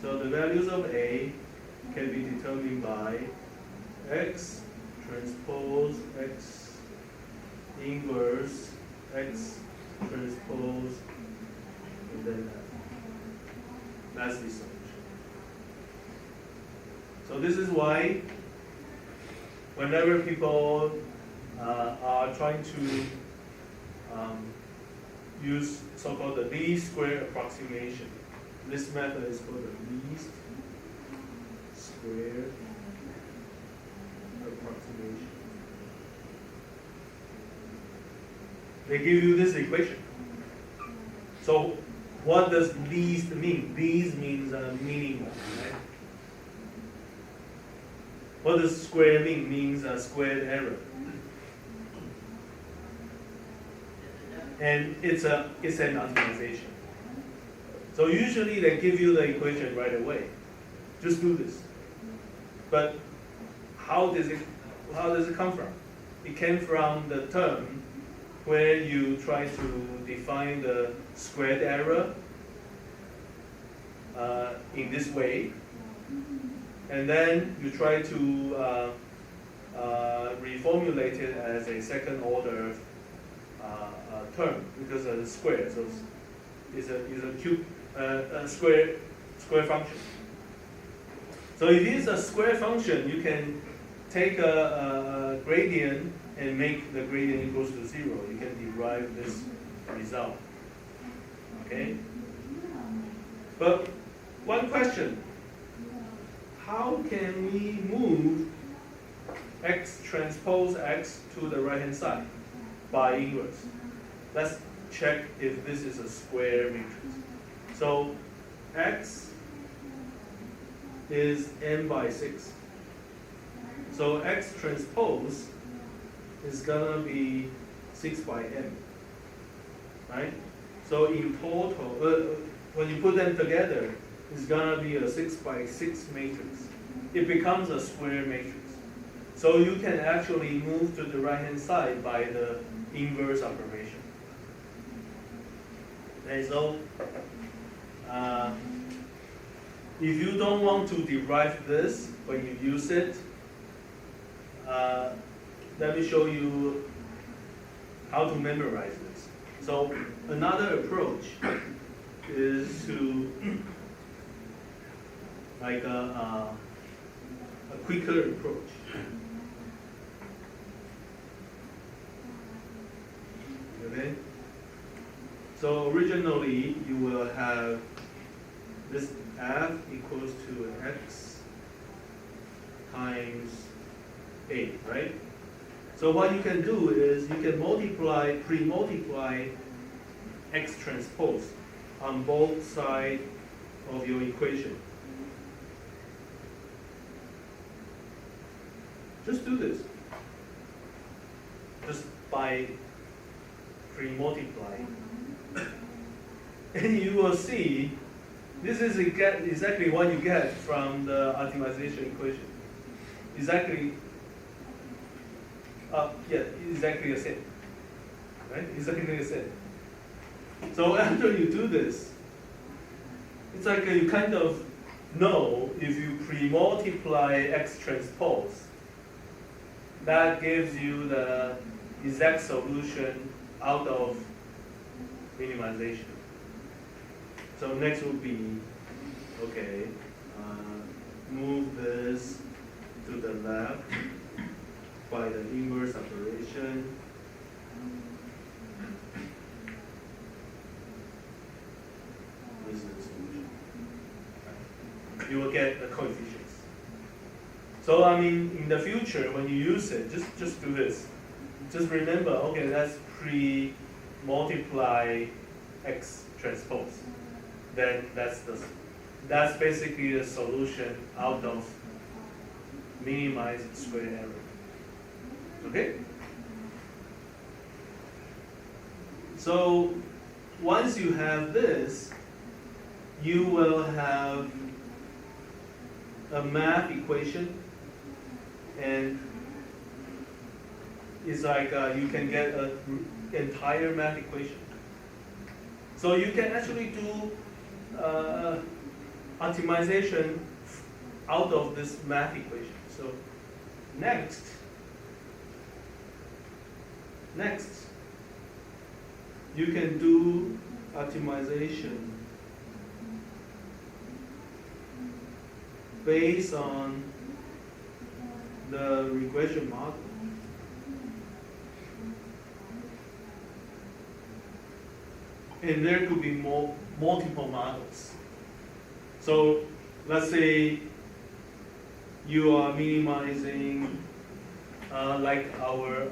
So the values of A can be determined by X transpose X inverse X transpose and then F. That's the solution. So this is why whenever people are trying to use so-called the least square approximation, this method is called the least square approximation. They give you this equation. So what does least mean? Least means minimum, right? What does square mean? Means a squared error. And it's an optimization. So usually they give you the equation right away. Just do this. But how does it come from? It came from the term where you try to define the squared error in this way, and then you try to reformulate it as a second order term because it's square, so it's a square function. So if it's a square function, you can take a gradient and make the gradient equals to 0. You can derive this result. Okay? But one question, how can we move x transpose x to the right-hand side by inverse? Let's check if this is a square matrix. So x is n by 6. So x transpose is gonna be 6 by n, right? So in total, when you put them together, it's gonna be a 6 by 6 matrix. It becomes a square matrix. So you can actually move to the right-hand side by the inverse operation. Okay, so if you don't want to derive this when you use it, let me show you how to memorize this. So another approach is to like a quicker approach. Okay. So originally you will have this f equals to x times a, right? So what you can do is you can pre-multiply x transpose on both sides of your equation. Just do this. Just by pre-multiplying. And you will see this is exactly what you get from the optimization equation. Exactly the same. Right? Exactly the same. So after you do this, it's like you kind of know if you pre-multiply x transpose, that gives you the exact solution out of minimization. So next would be, okay, move this to the left by the inverse operation. This is the solution. You will get the coefficients. So I mean, in the future, when you use it, just do this. Just remember, okay, that's pre-multiply x transpose. Then that's basically the solution out of minimized square error. Okay? So once you have this, you will have a math equation, and it's like you can get an entire math equation. So you can actually do optimization out of this math equation. So next, you can do optimization based on the regression model. And there could be multiple models. So let's say you are minimizing like our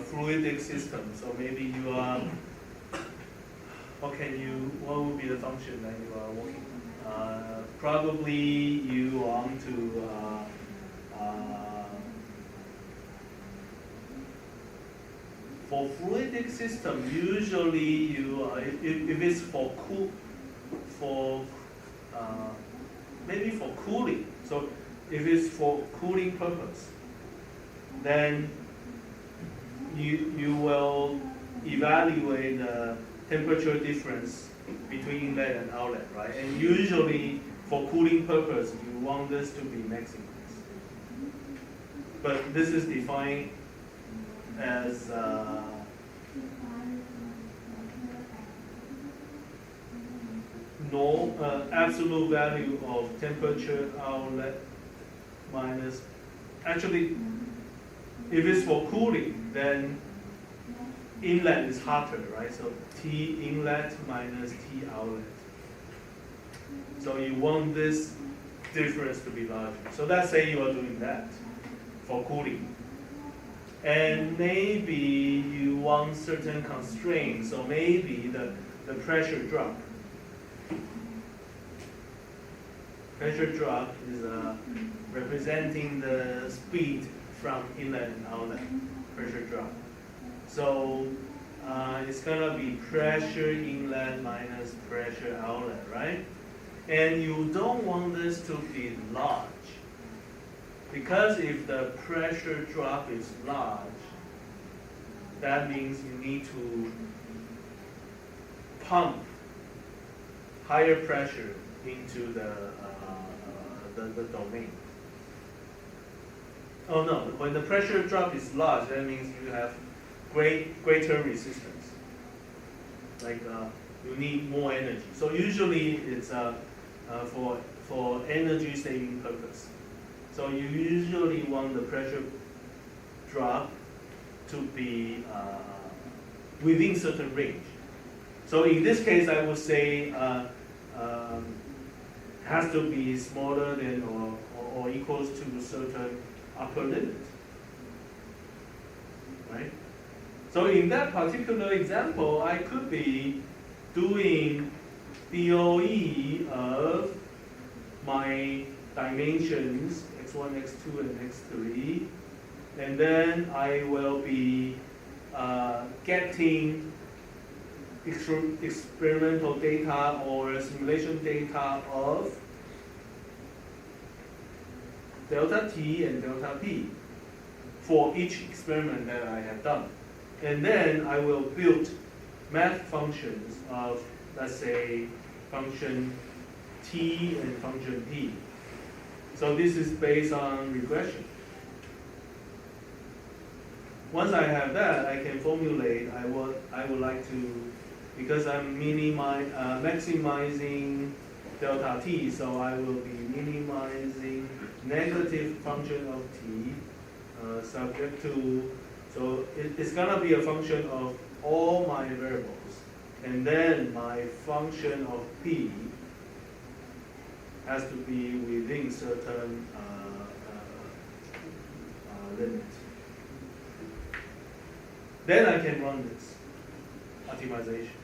fluidic system. So maybe you are, what would be the function that you are working on? Probably you want to for fluidic system, usually you if it's maybe for cooling. So if it's for cooling purpose, then you will evaluate the temperature difference between inlet and outlet, right? And usually for cooling purpose, you want this to be maximized. But this is defined as absolute value of temperature outlet minus, actually, if it's for cooling, then inlet is hotter, right? So T inlet minus T outlet. So you want this difference to be larger. So let's say you are doing that for cooling. And maybe you want certain constraints, so maybe the pressure drop. Pressure drop is representing the speed from inlet and outlet, pressure drop. So it's gonna be pressure inlet minus pressure outlet, right? And you don't want this to be large. Because if the pressure drop is large, that means you need to pump higher pressure into the domain. Oh no, when the pressure drop is large, that means you have greater resistance. Like you need more energy. So usually it's for energy saving purpose. So you usually want the pressure drop to be within certain range. So in this case, I would say has to be smaller than or equals to a certain upper limit, right? So in that particular example, I could be doing DOE of my dimensions x1, x2, and x3, and then I will be getting experimental data or simulation data of delta T and delta P for each experiment that I have done. And then I will build math functions of, let's say, function T and function P. So this is based on regression. Once I have that, I can formulate I would like to, because I'm maximizing delta T, so I will be minimizing negative function of T subject to, so it's gonna be a function of all my variables. And then my function of P has to be within certain limit. Then I can run this optimization.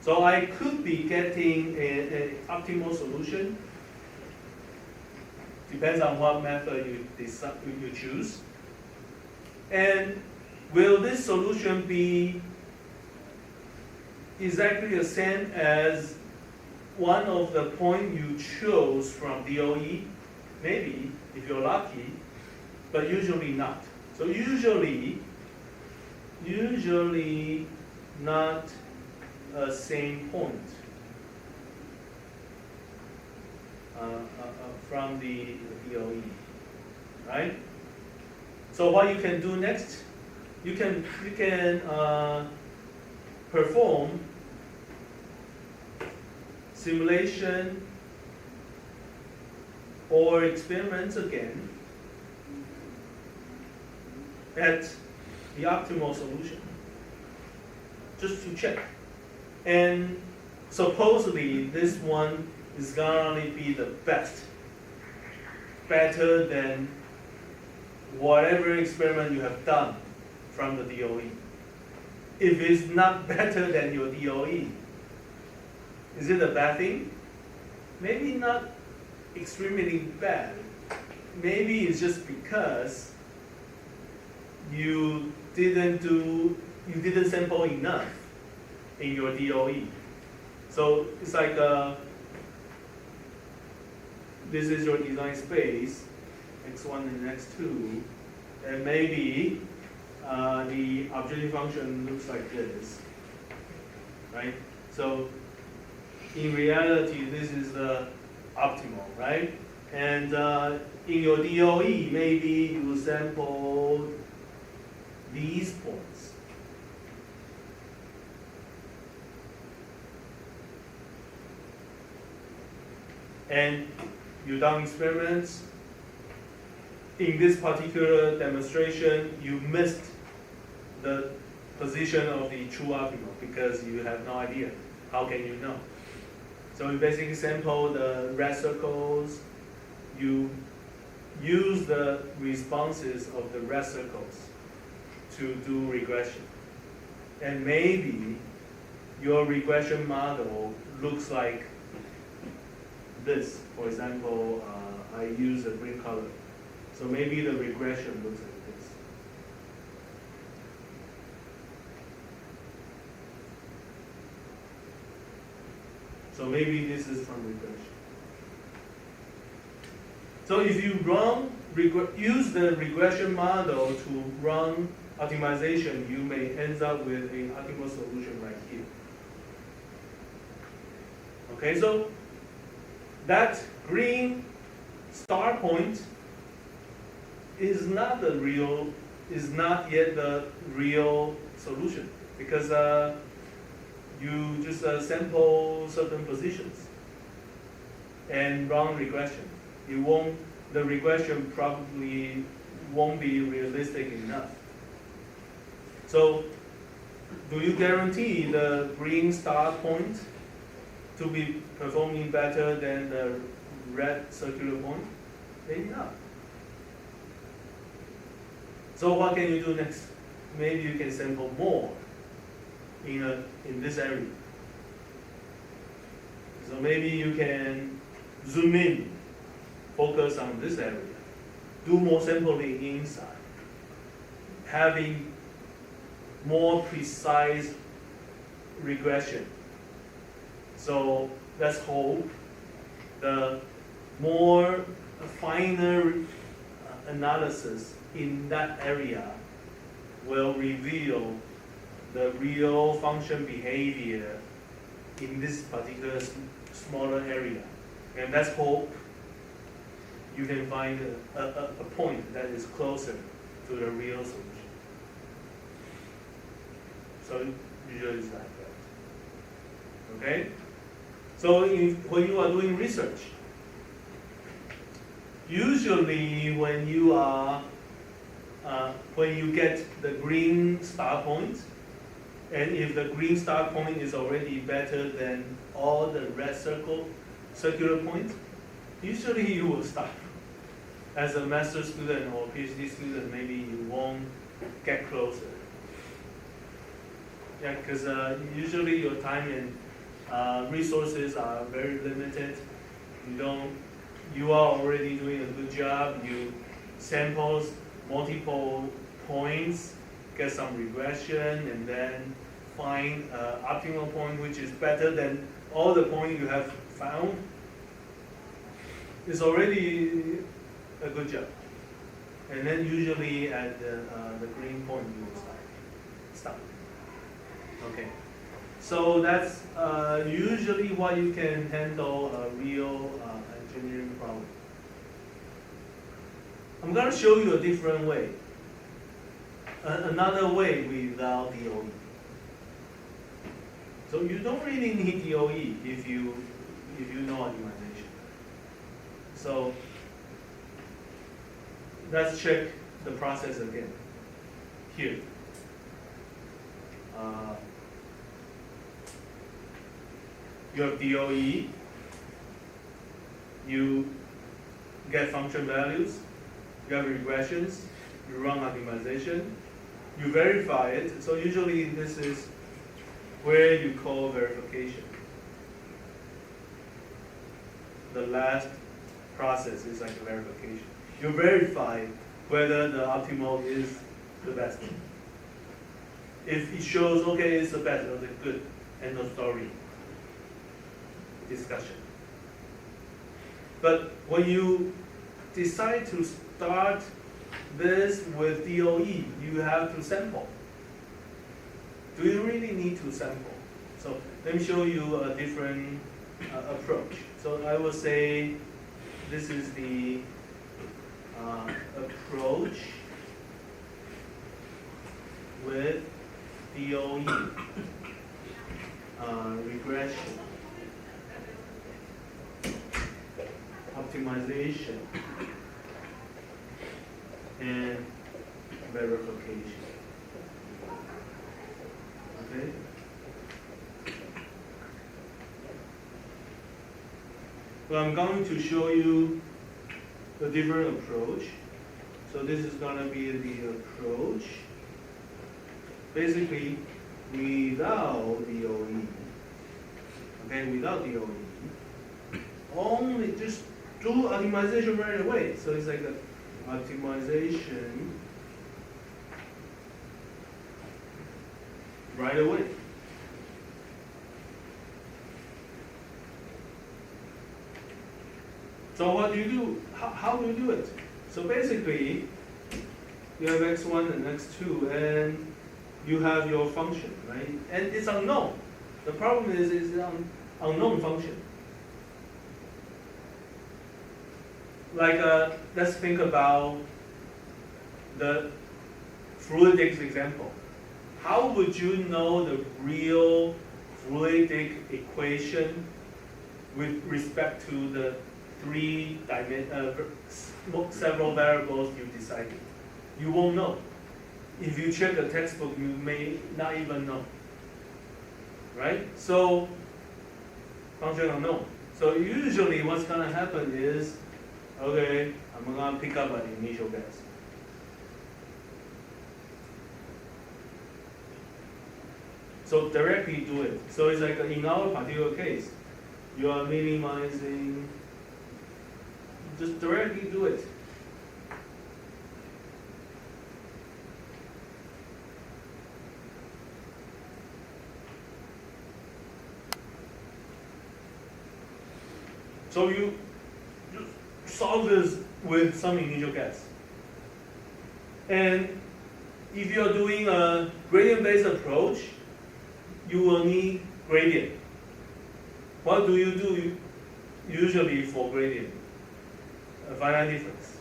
So I could be getting an optimal solution. Depends on what method you choose. And will this solution be exactly the same as one of the points you chose from DOE? Maybe, if you're lucky, but usually not. So usually not a same point from the DOE, right? So what you can do next, you can perform simulation or experiments again at the optimal solution, just to check. And supposedly this one is gonna be the best, better than whatever experiment you have done from the DOE. If it's not better than your DOE, is it a bad thing? Maybe not extremely bad. Maybe it's just because you didn't sample enough in your DOE. So it's like this is your design space, x1 and x2, and maybe the objective function looks like this, right? So in reality, this is the optimal, right? And in your DOE, maybe you sample these points. And you done experiments. In this particular demonstration, you missed the position of the true optimal because you have no idea. How can you know? So you basically sample the red circles. You use the responses of the red circles to do regression. And maybe your regression model looks like this. For example, I use a green color. So maybe the regression looks like this. So maybe this is from regression. So if you use the regression model to run optimization, you may end up with an optimal solution right here. Okay, so that green star point is not yet the real solution because you just sample certain positions and run regression. The regression probably won't be realistic enough. So, do you guarantee the green star point to be performing better than the red circular point? Maybe not. So what can you do next? Maybe you can sample more in this area. So maybe you can zoom in, focus on this area, do more sampling inside, having more precise regression. So let's hope the more finer analysis in that area will reveal the real function behavior in this particular smaller area. And let's hope you can find a point that is closer to the real solution. So usually it's like that. Okay? So when you are doing research, usually when you get the green star point, and if the green star point is already better than all the red circular points, usually you will stop. As a master student or PhD student, maybe you won't get closer. Yeah, because usually your time and resources are very limited. You are already doing a good job. You sample multiple points, get some regression, and then find an optimal point which is better than all the points you have found. It's already a good job. And then usually at the green point you will stop. Okay. So that's usually what you can handle a real engineering problem. I'm going to show you a different way. Another way without DOE. So you don't really need DOE if you know optimization. So let's check the process again. here. You have DOE, you get function values, you have regressions, you run optimization, you verify it. So usually this is where you call verification. The last process is like a verification. You verify whether the optimal is the best. If it shows, okay, it's the best, okay, good, end of story. Discussion. But when you decide to start this with DOE, you have to sample. Do you really need to sample? So let me show you a different approach. So I will say this is the approach with DOE, regression, optimization, and verification. Okay? Well, I'm going to show you a different approach. So this is going to be the approach basically without DOE. Okay, without DOE. Only just do optimization right away. So it's like a optimization right away. So what do you do? How do you do it? So basically, you have x1 and x2, and you have your function, right? And it's unknown. The problem is it's an unknown function. Like, let's think about the fluidics example. How would you know the real fluidic equation with respect to the several variables you decided? You won't know. If you check a textbook, you may not even know. Right? So, function unknown. So usually what's going to happen is, okay, I'm going to pick up an initial guess. So directly do it. So it's like in our particular case, you are minimizing, just directly do it. So you solve this with some initial guess. And if you're doing a gradient-based approach, you will need gradient. What do you do usually for gradient? A finite difference.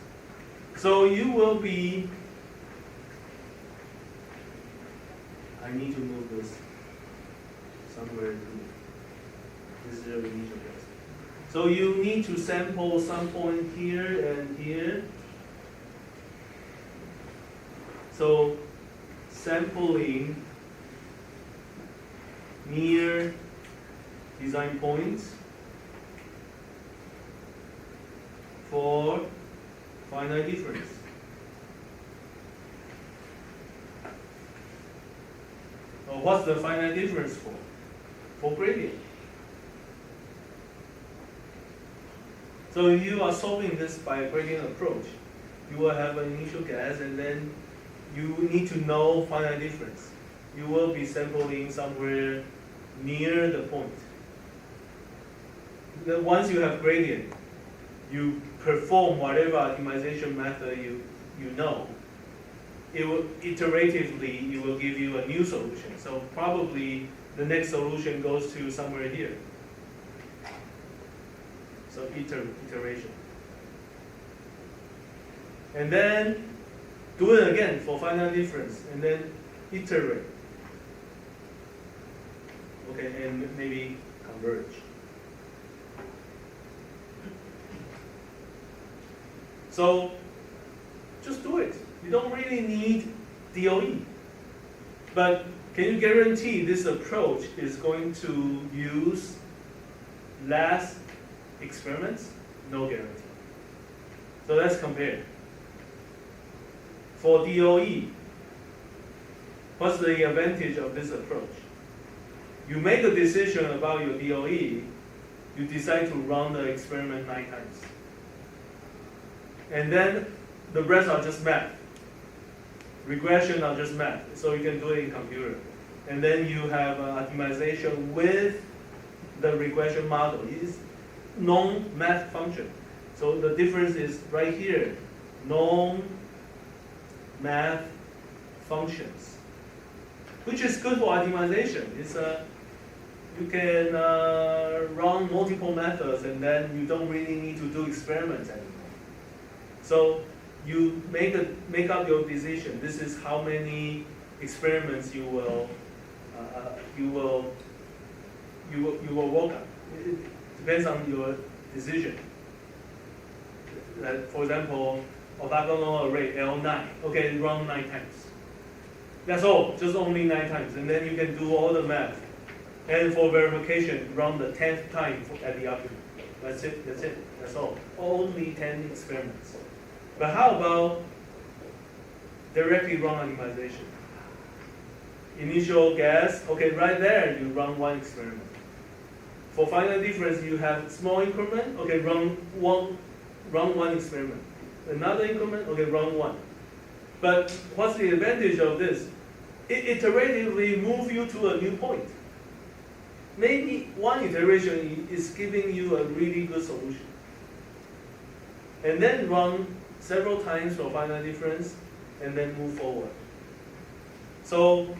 So you will be, I need to move this somewhere too. This is your initial guess. So you need to sample some point here and here. So sampling near design points for finite difference. So what's the finite difference for? For gradient. So if you are solving this by a gradient approach, you will have an initial guess, and then you need to know finite difference. You will be sampling somewhere near the point. Then once you have gradient, you perform whatever optimization method you know. It will iteratively, it will give you a new solution. So probably the next solution goes to somewhere here. So iteration. And then do it again for finite difference, and then iterate. Okay, and maybe converge. So just do it. You don't really need DOE. But can you guarantee this approach is going to use less experiments? No guarantee. So let's compare. For DOE, what's the advantage of this approach? You make a decision about your DOE, you decide to run the experiment 9 times. And then the rest are just math. Regression are just math, so you can do it in computer. And then you have optimization with the regression model. It is non-math function. So the difference is right here, non-math functions, which is good for optimization. It's you can run multiple methods, and then you don't really need to do experiments anymore. So you make up your decision. This is how many experiments you will work on. It depends on your decision. For example, orthogonal array L9. Okay, run 9 times. That's all, just only 9 times, and then you can do all the math. And for verification, run the 10th time at the optimum. That's it. That's all. Only 10 experiments. But how about directly run optimization? Initial guess, okay, right there you run 1 experiment. For final difference, you have small increment, okay, run one experiment. Another increment, okay, run 1. But what's the advantage of this? It iteratively moves you to a new point. Maybe 1 iteration is giving you a really good solution. And then run several times for final difference, and then move forward. So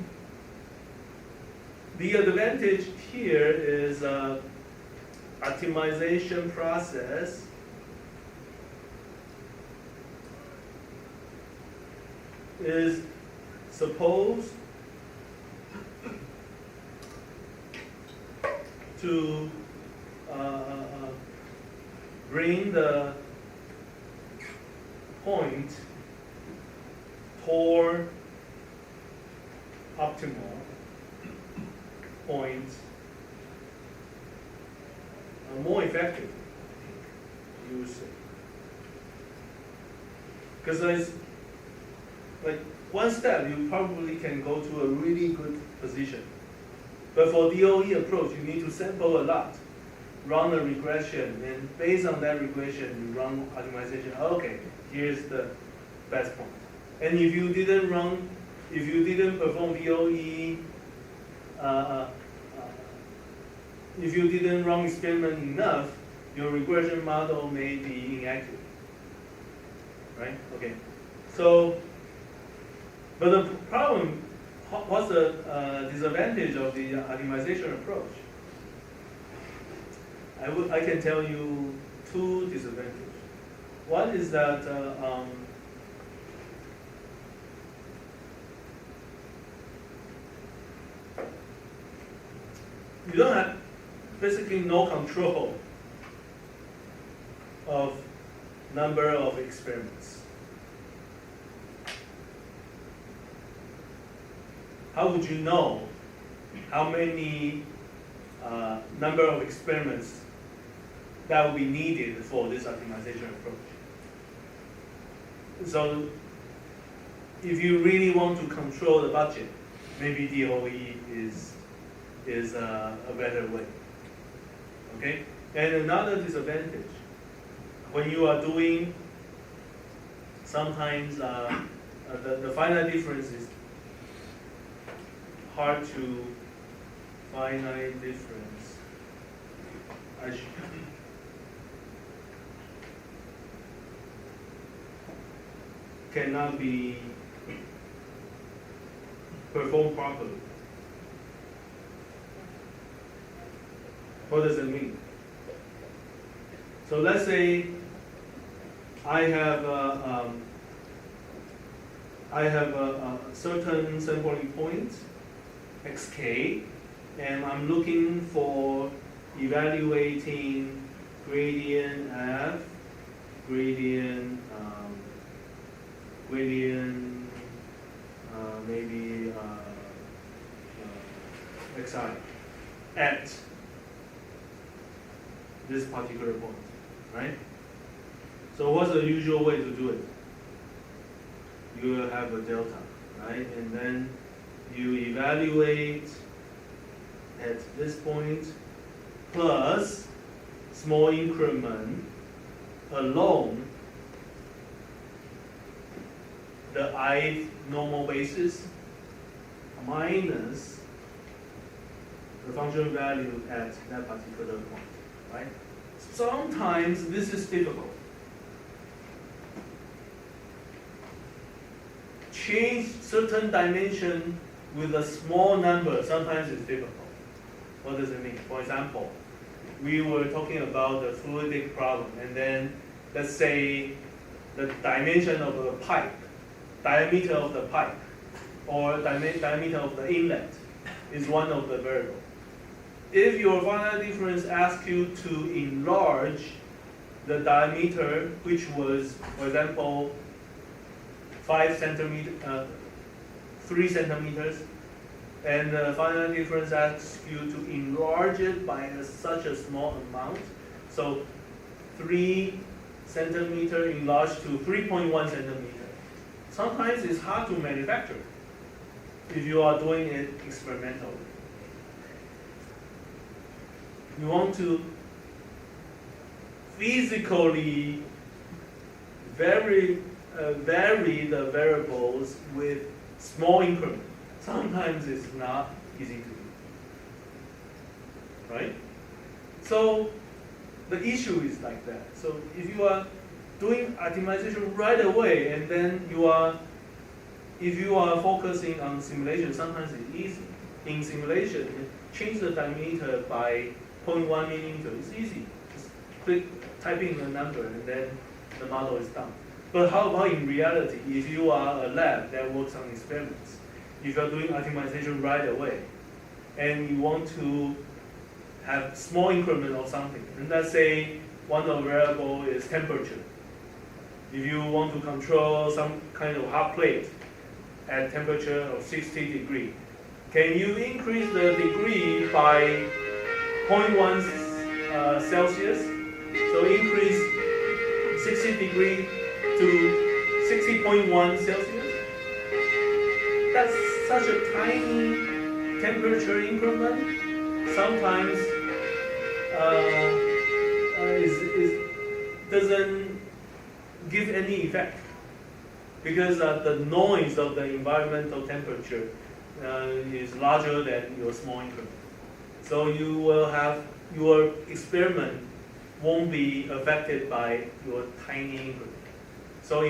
the advantage here is optimization process is supposed to bring the point toward optimal point more effectively, you would say. Because there's like 1 step, you probably can go to a really good position. But for DOE approach, you need to sample a lot, run a regression, and based on that regression, you run optimization. Okay, here's the best point. And if you didn't perform DOE, if you didn't run experiment enough, your regression model may be inaccurate. Right? Okay. So, but the problem, what's the disadvantage of the optimization approach? I can tell you 2 disadvantages. One is that you don't have basically no control of number of experiments. How would you know how many number of experiments that will be needed for this optimization approach? So if you really want to control the budget, maybe DOE is a better way. Okay? And another disadvantage, when you are doing, sometimes the final difference is hard to finite difference. Cannot be performed properly. What does it mean? So let's say I have a certain sampling point, xk, and I'm looking for evaluating gradient f, gradient maybe xi at this particular point, right? So what's the usual way to do it? You will have a delta, right? And then you evaluate at this point plus small increment along the ith normal basis minus the function value at that particular point, right? Sometimes this is difficult. Change certain dimension with a small number, sometimes it's difficult. What does it mean? For example, we were talking about the fluidic problem, and then let's say the dimension of the pipe, diameter of the pipe, or diameter of the inlet is one of the variables. If your finite difference asks you to enlarge the diameter, which was, for example, 3 centimeters, and the finite difference asks you to enlarge it by such a small amount, so 3 centimeter enlarged to 3.1 centimeter. Sometimes it's hard to manufacture if you are doing it experimentally. You want to physically vary the variables with small increment. Sometimes it's not easy to do, right? So the issue is like that. So if you are doing optimization right away, and then if you are focusing on simulation, sometimes it's easy. In simulation, change the diameter by 0.1 millimeter. It's easy. Just type in a number, and then the model is done. But how about in reality? If you are a lab that works on experiments, if you're doing optimization right away, and you want to have small increment of something, and let's say one of the variable is temperature. If you want to control some kind of hot plate at temperature of 60 degrees, can you increase the degree by 0.1 Celsius? So increase 60 degrees to 60.1 Celsius. That's such a tiny temperature increment. Sometimes it doesn't give any effect because the noise of the environmental temperature is larger than your small increment. So you will have your experiment won't be affected by your tiny increment. So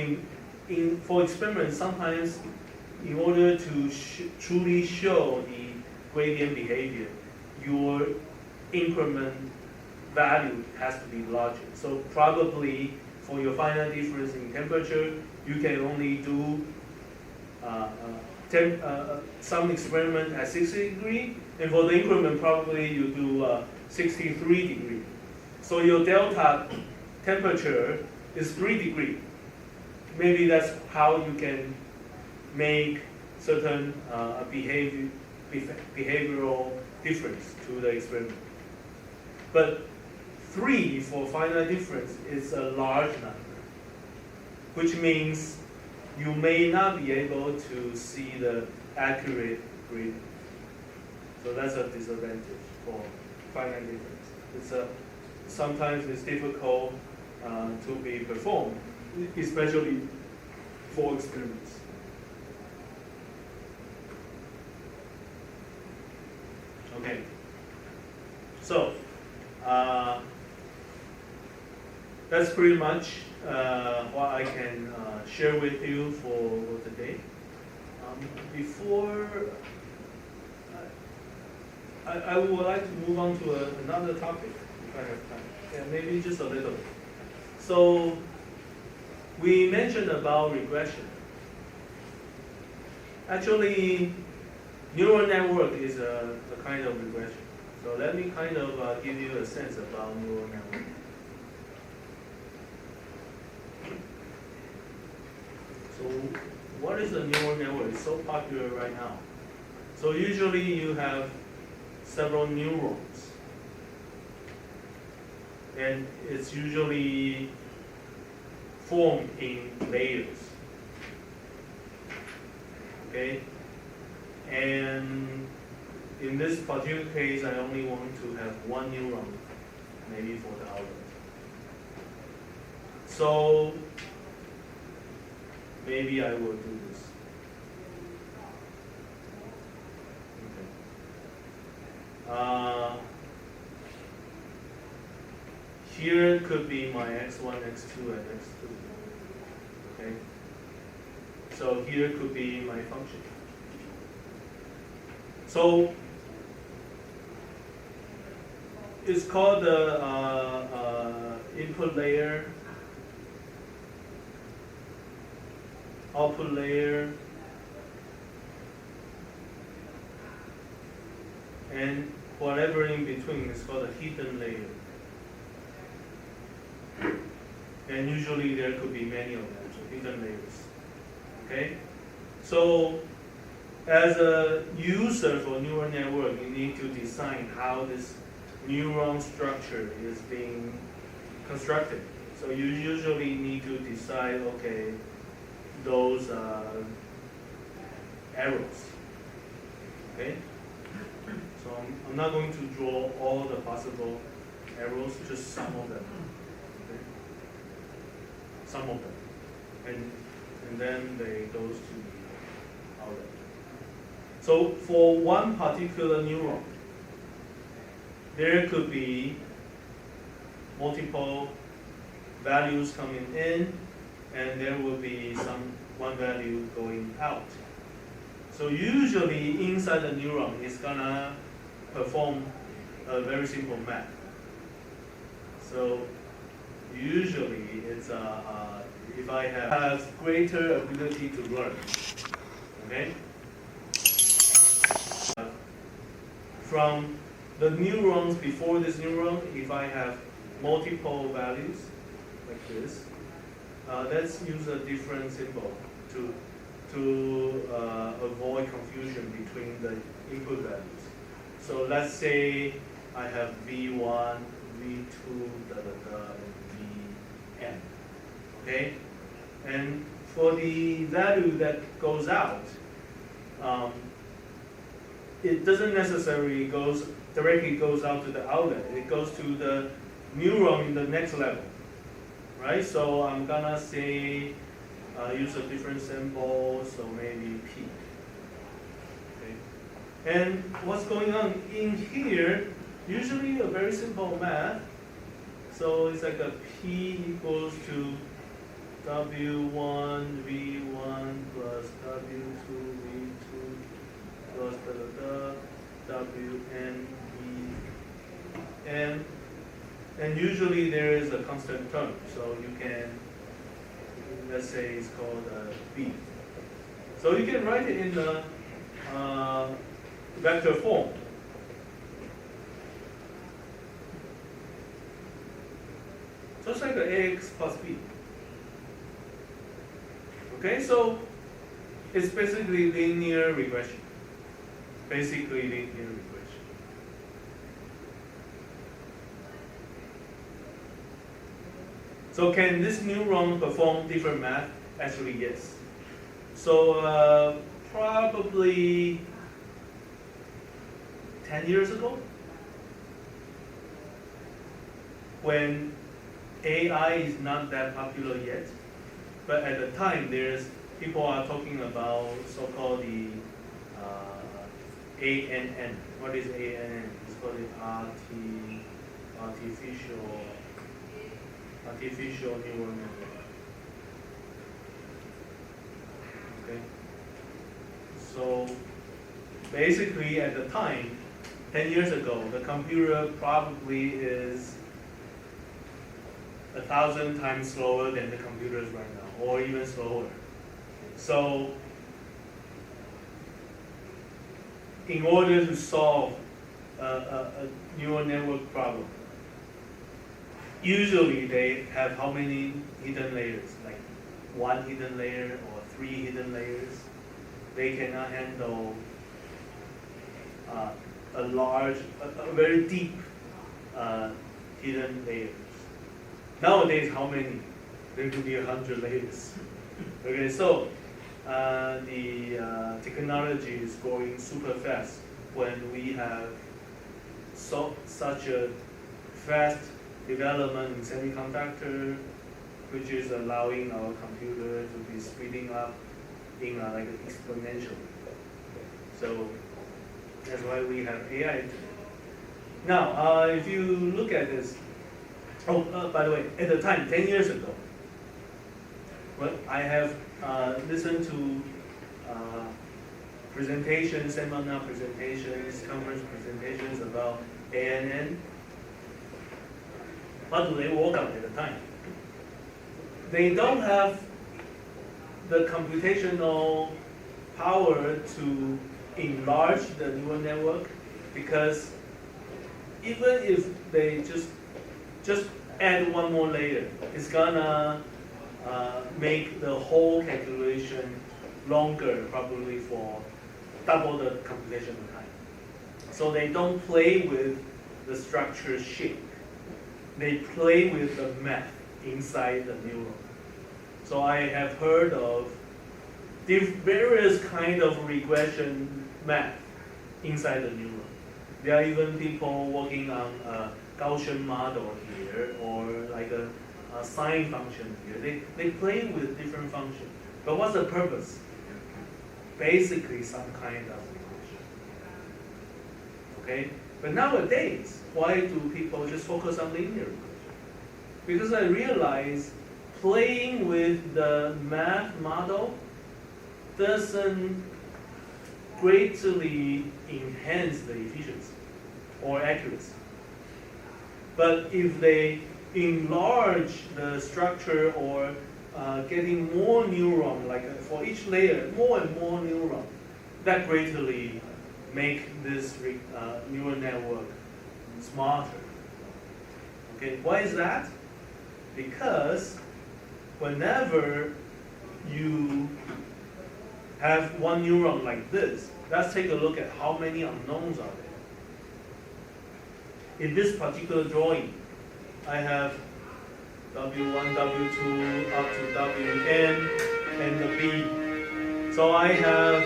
for experiments, sometimes in order to truly show the gradient behavior, your increment value has to be larger. So probably for your finite difference in temperature, you can only do some experiment at 60 degrees, and for the increment, probably you do 63 degrees. So your delta temperature is 3 degrees. Maybe that's how you can make certain behavioral difference to the experiment. But 3 for finite difference is a large number, which means you may not be able to see the accurate gradient. So that's a disadvantage for finite difference. Sometimes it's difficult to be performed, especially for experiments. Okay, so that's pretty much what I can share with you for today. Before I would like to move on to another topic, if I have time. Yeah, maybe just a little bit. So we mentioned about regression. Actually, neural network is a kind of regression. So let me kind of give you a sense about neural network. So what is a neural network? It's so popular right now. So usually you have several neurons. And it's usually formed in layers. Okay? And in this particular case, I only want to have one neuron, maybe for the outlet. So maybe I will do this. Okay. Here could be my x1, x2, and x2. Okay. So here could be my function. So it's called the input layer, output layer, and whatever in between is called a hidden layer. And usually there could be many of them, so hidden layers. Okay? So as a user for neural network, you need to design how this neuron structure is being constructed. So you usually need to decide, okay, those arrows. Okay? So I'm not going to draw all the possible arrows, just some of them. Okay? Some of them. And then they goes to the outlet. So for one particular neuron, there could be multiple values coming in, and there will be one value going out. So usually inside the neuron, it's gonna perform a very simple math. So usually it's if I have greater ability to learn, okay? From the neurons before this neuron, if I have multiple values like this, let's use a different symbol to avoid confusion between the input values. So let's say I have V1, V2, and Vn. Okay? And for the value that goes out, it doesn't necessarily directly goes out to the outlet. It goes to the neuron in the next level, right? So I'm gonna say use a different symbol, so maybe P. Okay. And what's going on in here? Usually a very simple math. So it's like a P equals to W1 V1 plus W2 V2 plus Wn V. And usually there is a constant term, so you can, let's say it's called B. So you can write it in the vector form. Just like the AX plus B. Okay, so it's basically linear regression. Basically linear regression. So can this neuron perform different math? Actually, yes. So probably 10 years ago, when AI is not that popular yet, but at the time people are talking about so-called the ANN. What is ANN? It's called the artificial neural network. Okay. So basically, at the time, 10 years ago, the computer probably is 1,000 times slower than the computers right now, or even slower. So in order to solve a neural network problem, usually they have how many hidden layers? Like 1 hidden layer or 3 hidden layers. They cannot handle a a very deep hidden layers. Nowadays, how many? There could be 100 layers. Okay, so the technology is growing super fast when we have such a fast development in semiconductor, which is allowing our computer to be speeding up in like exponentially. So that's why we have AI today. Now, if you look at this, by the way, at the time, 10 years ago, well, I have listened to presentations, seminar presentations, conference presentations about ANN. What do they work on at the time? They don't have the computational power to enlarge the neural network, because even if they just add one more layer, it's gonna make the whole calculation longer, probably for double the computational time. So they don't play with the structure shape. They play with the math inside the neuron. So I have heard of various kind of regression math inside the neuron. There are even people working on a Gaussian model here, or like a sine function here. They play with different functions. But what's the purpose? Basically some kind of regression. Okay? But nowadays, why do people just focus on linear regression? Because I realize playing with the math model doesn't greatly enhance the efficiency or accuracy. But if they enlarge the structure, or getting more neuron, like for each layer, more and more neuron, that greatly make this neural network smarter. Okay, why is that? Because whenever you have one neuron like this, let's take a look at how many unknowns are there. In this particular drawing, I have W1, W2, up to Wn, and the B. So I have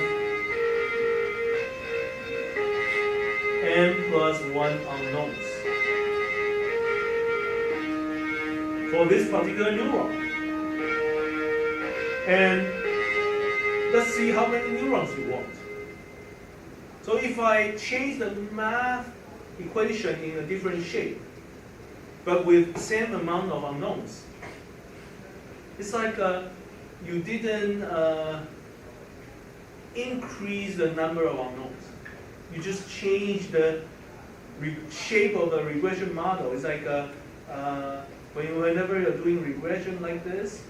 n plus 1 unknowns for this particular neuron. And let's see how many neurons you want. So if I change the math equation in a different shape, but with same amount of unknowns, it's like you didn't increase the number of unknowns. You just change the shape of the regression model. It's like whenever you're doing regression like this,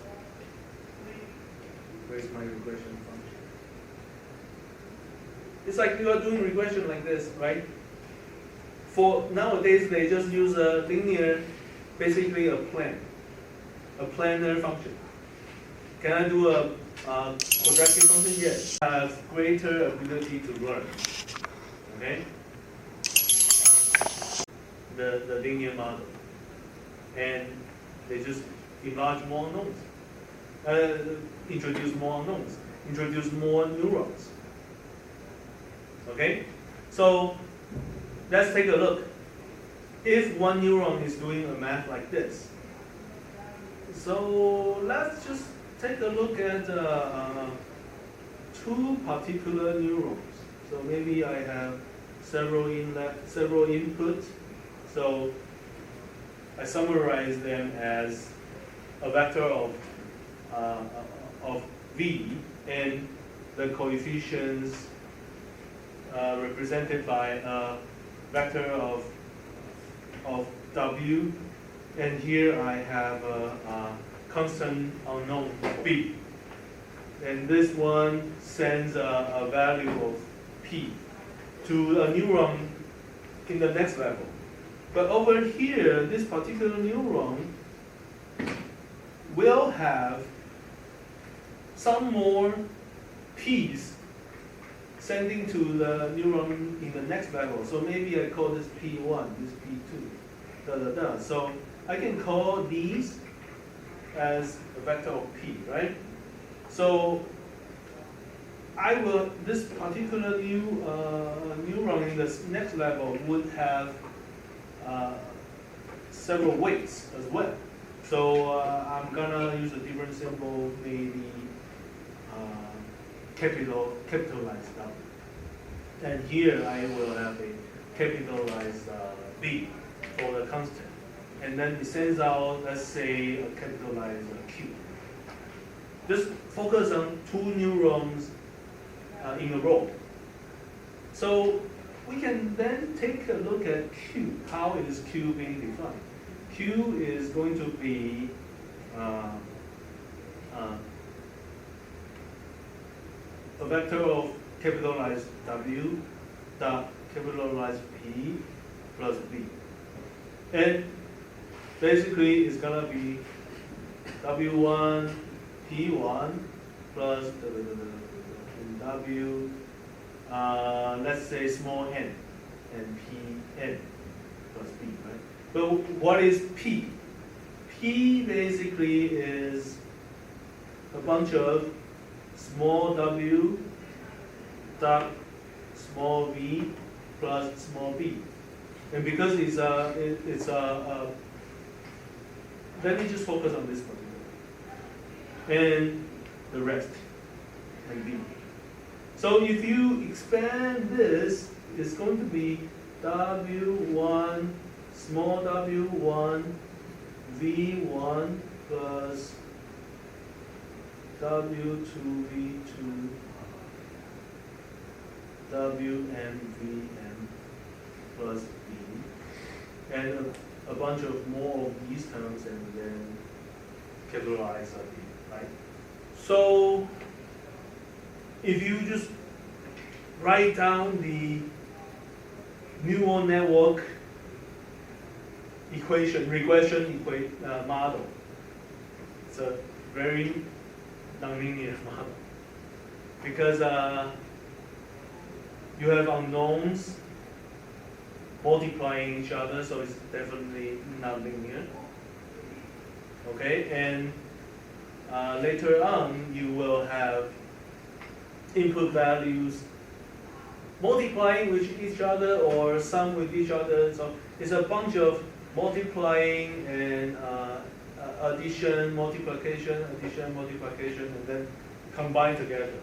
where's my regression function? It's like you are doing regression like this, right? For nowadays, they just use a linear, basically a planar function. Can I do a quadratic function? Yes. I have greater ability to learn. Okay? The linear model. And they just enlarge more unknowns. Introduce more unknowns. Introduce more neurons. Okay? So let's take a look. If one neuron is doing a math like this, so let's just take a look at two particular neurons. So maybe I have several inputs. So I summarize them as a vector of v, and the coefficients represented by a vector of w, and here I have a constant unknown b, and this one sends a value of p to a neuron in the next level. But over here, this particular neuron will have some more p's sending to the neuron in the next level. So maybe I call this P1, this P2, da da da. So I can call these as a vector of P, right? So this particular neuron in the next level would have several weights as well. So I'm gonna use a different symbol, maybe capitalized W. And here I will have a capitalized B for the constant. And then it sends out, let's say, a capitalized Q. Just focus on two neurons in a row. So we can then take a look at Q. How is Q being defined? Q is going to be a vector of capitalized W dot capitalized P plus B. And basically it's gonna be W1 P1 plus W, let's say small n, and Pn plus B, right? But what is P? P basically is a bunch of small w dot small v plus small b. And because let me just focus on this particular. And the rest, and b. So if you expand this, it's going to be w1, small w1, v1 plus w2, v2, wm, vm plus b. And a bunch of more of these terms, and then capitalize b, right? So if you just write down the neural network regression model, it's a very nonlinear model because you have unknowns multiplying each other, so it's definitely nonlinear. Okay, and later on you will have input values multiplying with each other or sum with each other. So it's a bunch of multiplying and addition, multiplication, and then combined together.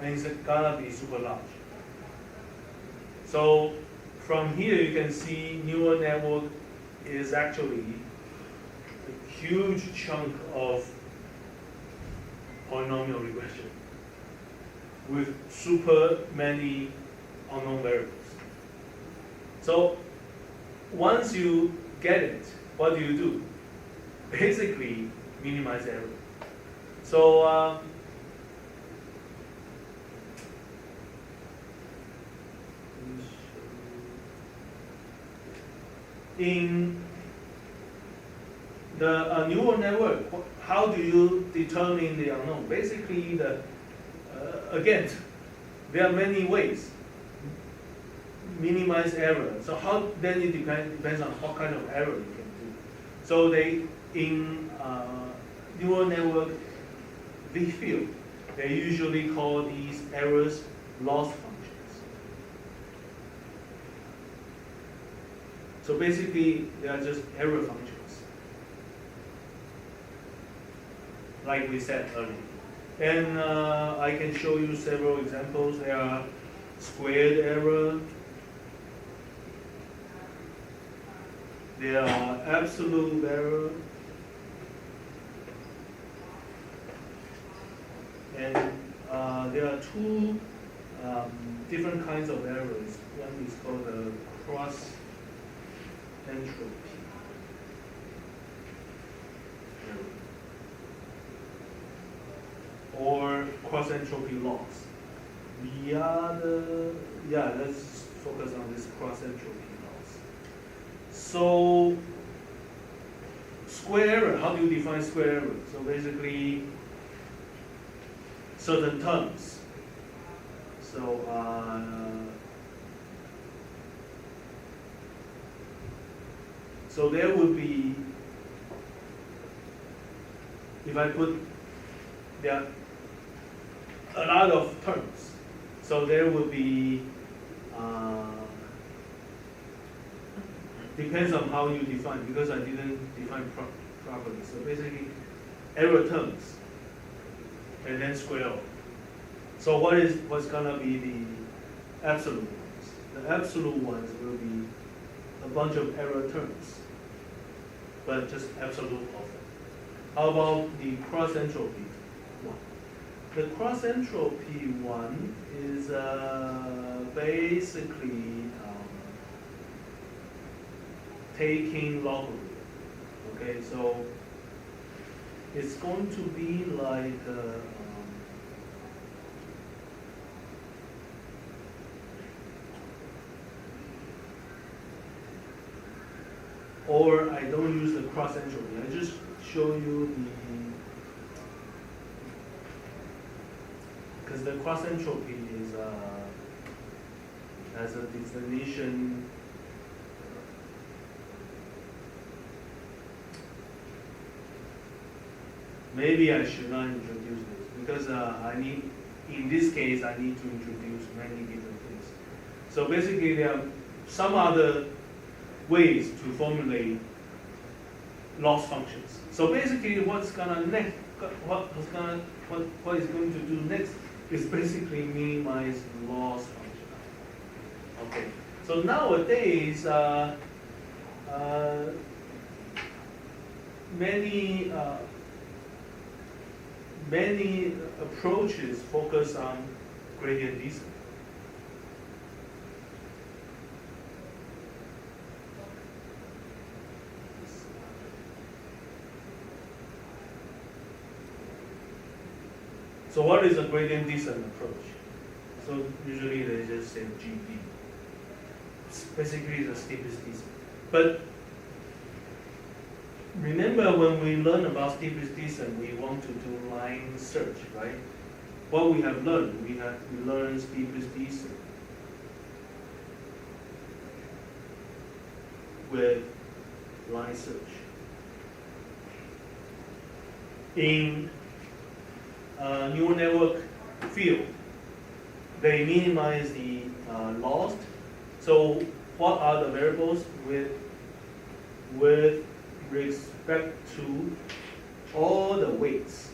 And it's gonna be super large. So from here you can see neural network is actually a huge chunk of polynomial regression with super many unknown variables. So once you get it, what do? Basically, minimize error. So in the neural network, how do you determine the unknown? Basically, again, there are many ways. Minimize error. So how then it depends on what kind of error you can do. So in neural network field, they usually call these errors loss functions. So basically, they are just error functions, like we said earlier. And I can show you several examples. There are squared error. There are absolute error. And there are two different kinds of errors. One is called the cross entropy error, or cross entropy loss. Let's focus on this cross entropy loss. So square error, how do you define square error? So basically certain terms. So there would be, if I put there a lot of terms, so there will be, depends on how you define, because I didn't define properly. So basically, error terms, and then square O. So what's gonna be the absolute ones? The absolute ones will be a bunch of error terms, but just absolute of them. How about the cross entropy one? The cross entropy one is basically taking logarithm. Okay, so it's going to be like or I don't use the cross entropy. I just show you because the cross entropy is has a definition. Maybe I should not introduce this because in this case, I need to introduce many different things. So basically, there are some other ways to formulate loss functions. So basically, what is going to do next is basically minimize loss function. Okay. So nowadays, many approaches focus on gradient descent. So what is a gradient descent approach? So usually they just say GB. It's basically the steepest descent. But remember when we learn about steepest descent, we want to do line search, right? What we have learned, we learned steepest descent with line search. In neural network field, they minimize the loss. So what are the variables with respect to all the weights?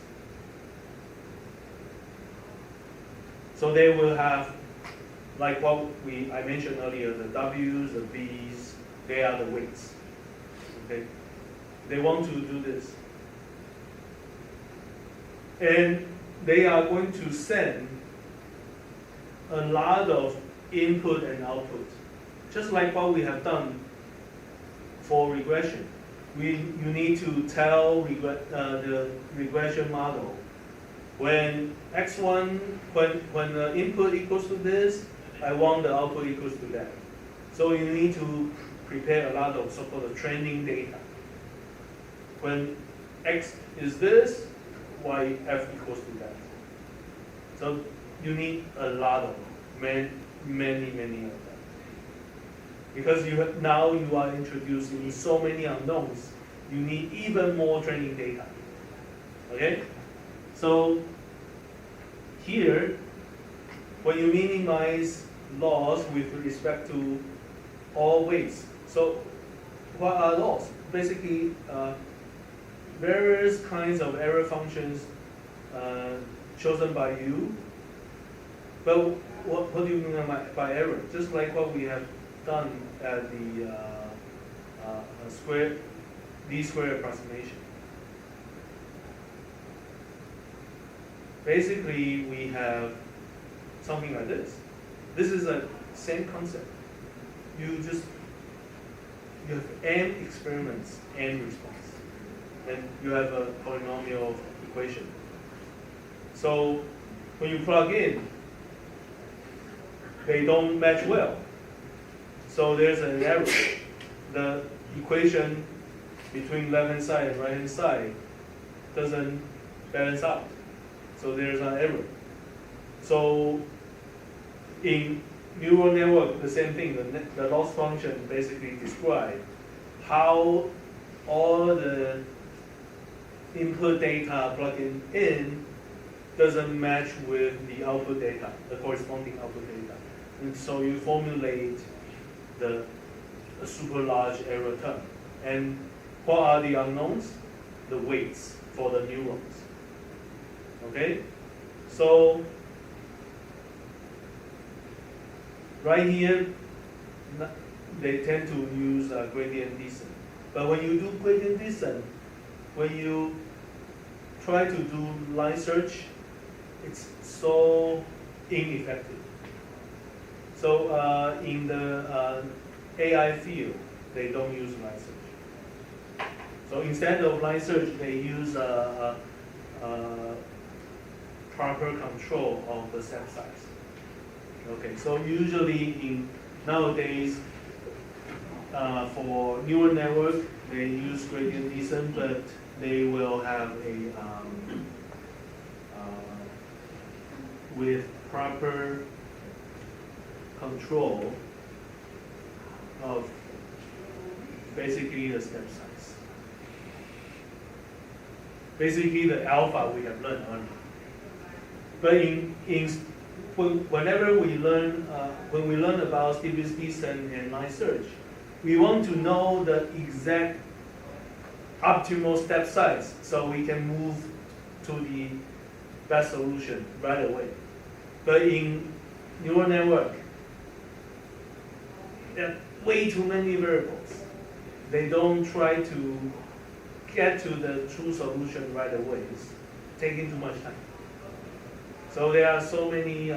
So they will have, like what I mentioned earlier, the W's, the B's, they are the weights. Okay, they want to do this. And they are going to send a lot of input and output, just like what we have done for regression. You need to tell the regression model when x1, when the input equals to this, I want the output equals to that. So you need to prepare a lot of so-called training data. When x is this, yf equals to that. So you need a lot of them, many of them. Because now you are introducing so many unknowns, you need even more training data. Okay? So here, when you minimize loss with respect to all weights, so what are loss? Basically, various kinds of error functions chosen by you. But what do you mean by error? Just like what we have done at the d-square approximation. Basically, we have something like this. This is the same concept. You have n experiments, n response, and you have a polynomial equation. So when you plug in, they don't match well. So there's an error. The equation between left-hand side and right-hand side doesn't balance out. So there's an error. So in neural network, the same thing. The loss function basically describes how all the input data plugged in doesn't match with the output data, the corresponding output data. And so you formulate a super large error term. And what are the unknowns? The weights for the neurons. Okay? So right here, they tend to use gradient descent. But when you do gradient descent, when you try to do line search, it's so ineffective. So in the AI field, they don't use line search. So instead of line search, they use proper control of the step size. Okay, so usually nowadays, for neural network, they use gradient descent, but they will have with proper control of basically the step size. Basically the alpha we have learned earlier. But whenever we learn, when we learn about steep descent and line search, we want to know the exact optimal step size so we can move to the best solution right away. But in neural network, there are way too many variables. They don't try to get to the true solution right away. It's taking too much time. So there are so many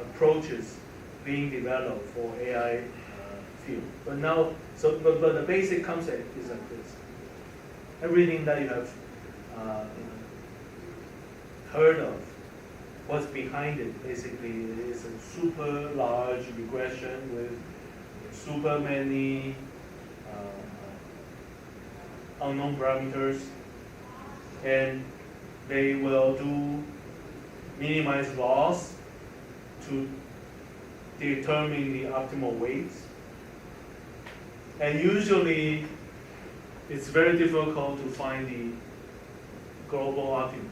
approaches being developed for AI field. But now, but the basic concept is like this. Everything that you have heard of, what's behind it basically is a super large regression with super many unknown parameters, and they will do minimize loss to determine the optimal weights. And usually, it's very difficult to find the global optimum.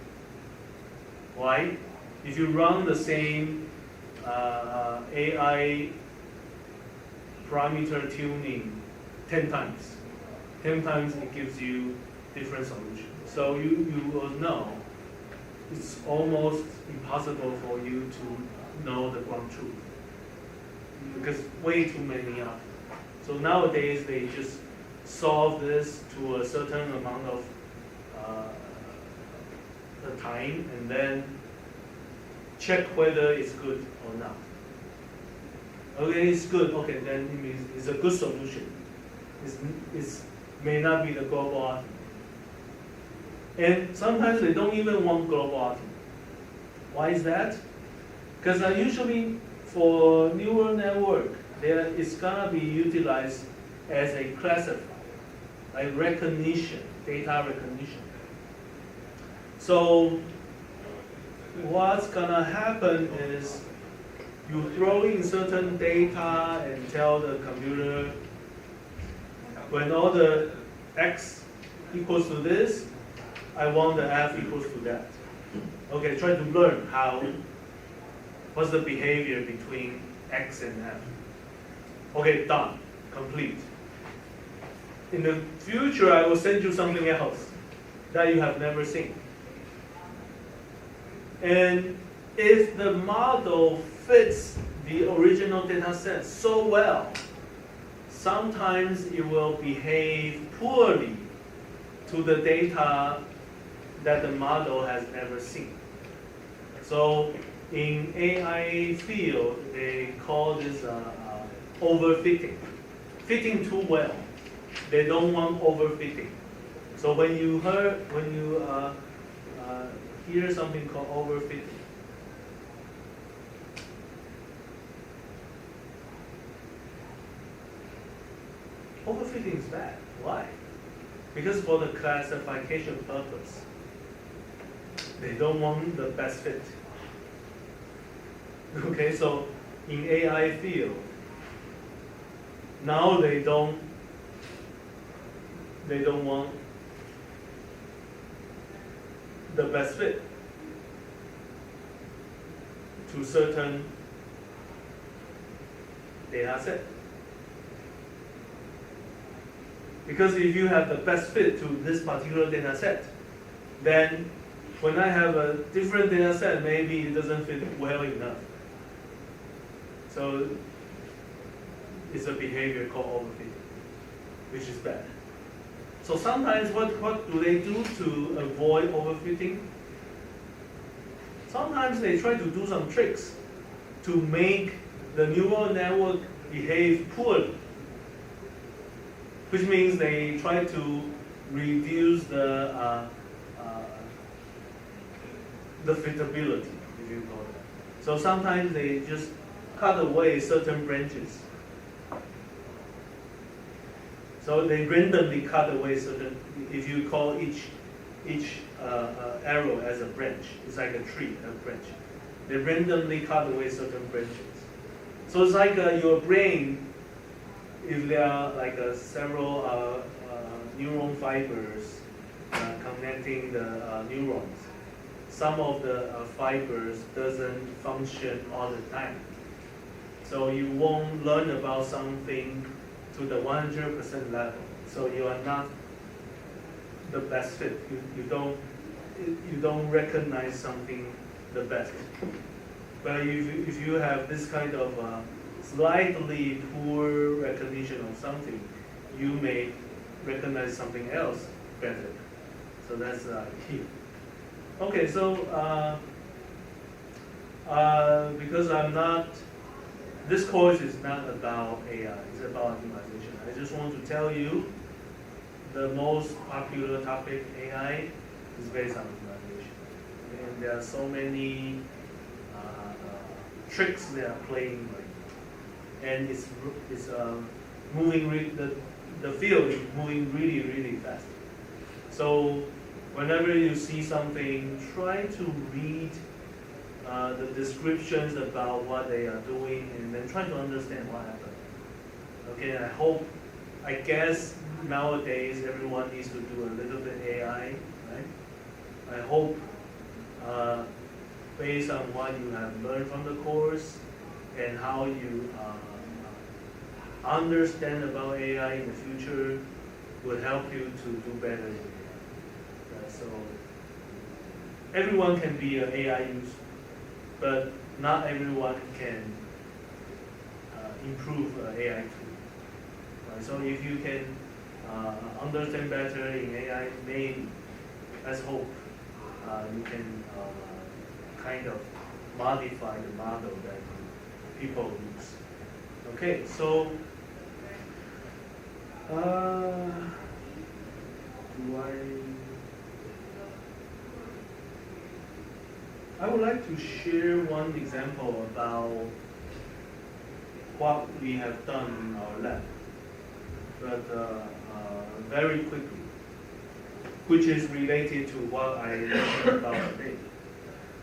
Why? If you run the same AI parameter tuning 10 times it gives you different solutions. So you will know it's almost impossible for you to know the ground truth because way too many are. So nowadays they just solve this to a certain amount of the time and then check whether it's good or not. Okay, it's good. Okay, then it means it's a good solution. It may not be the global optimum. And sometimes they don't even want global optimum. Why is that? Because usually for neural network, it's gonna be utilized as a classifier, like recognition, data recognition. So what's gonna happen is you throw in certain data and tell the computer when all the x equals to this, I want the f equals to that. Okay, try to learn what's the behavior between x and f. Okay, done, complete. In the future, I will send you something else that you have never seen. And if the model fits the original data set so well, sometimes it will behave poorly to the data that the model has never seen. So in AI field, they call this overfitting. Fitting too well. They don't want overfitting. So when you hear something called overfitting, overfitting is bad. Why? Because for the classification purpose, they don't want the best fit. Okay, so in AI field, now they don't want the best fit to certain data set. Because if you have the best fit to this particular data set, then when I have a different data set, maybe it doesn't fit well enough. So it's a behavior called overfitting, which is bad. So sometimes what do they do to avoid overfitting? Sometimes they try to do some tricks to make the neural network behave poorly, which means they try to reduce the fitability, if you call that. So sometimes they just cut away certain branches. So they randomly cut away certain. If you call each arrow as a branch, it's like a tree, a branch. They randomly cut away certain branches. So it's like your brain. If there are like several neuron fibers connecting the neurons, some of the fibers doesn't function all the time. So you won't learn about something to the 100% level. So you are not the best fit. You don't recognize something the best. But if you have this kind of slightly poor recognition of something, you may recognize something else better. So that's key. Okay, so because this course is not about AI, it's about optimization. I just want to tell you the most popular topic, AI, is based on optimization. And there are so many tricks they are playing right now. And it's moving, the field is moving really, really fast. So whenever you see something, try to read the descriptions about what they are doing and then try to understand what happened. Okay, I guess nowadays everyone needs to do a little bit AI, right? I hope based on what you have learned from the course and how you understand about AI in the future will help you to do better in AI. So everyone can be an AI user, but not everyone can improve AI tool. Right? So if you can understand better in AI, maybe, let's hope, you can kind of modify the model that people use. Okay, so I would like to share one example about what we have done in our lab, but very quickly, which is related to what I mentioned about today.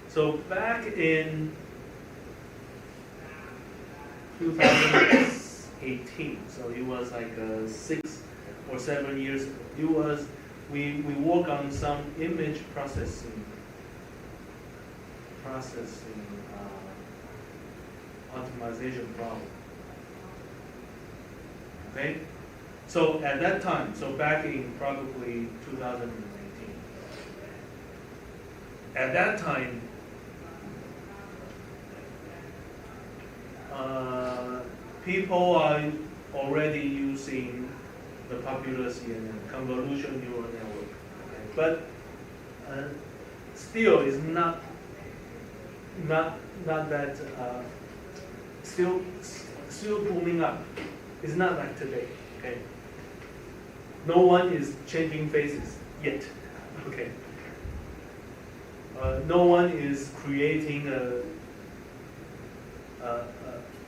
So back in 2018, so it was like 6 or 7 years ago. We work on some image processing optimization problem. Okay, so at that time, so back in probably 2018, at that time, people are already using the popular CNN, convolution neural network, okay? But still is not that still booming up. It's not like today, okay? No one is changing faces yet, okay? No one is creating a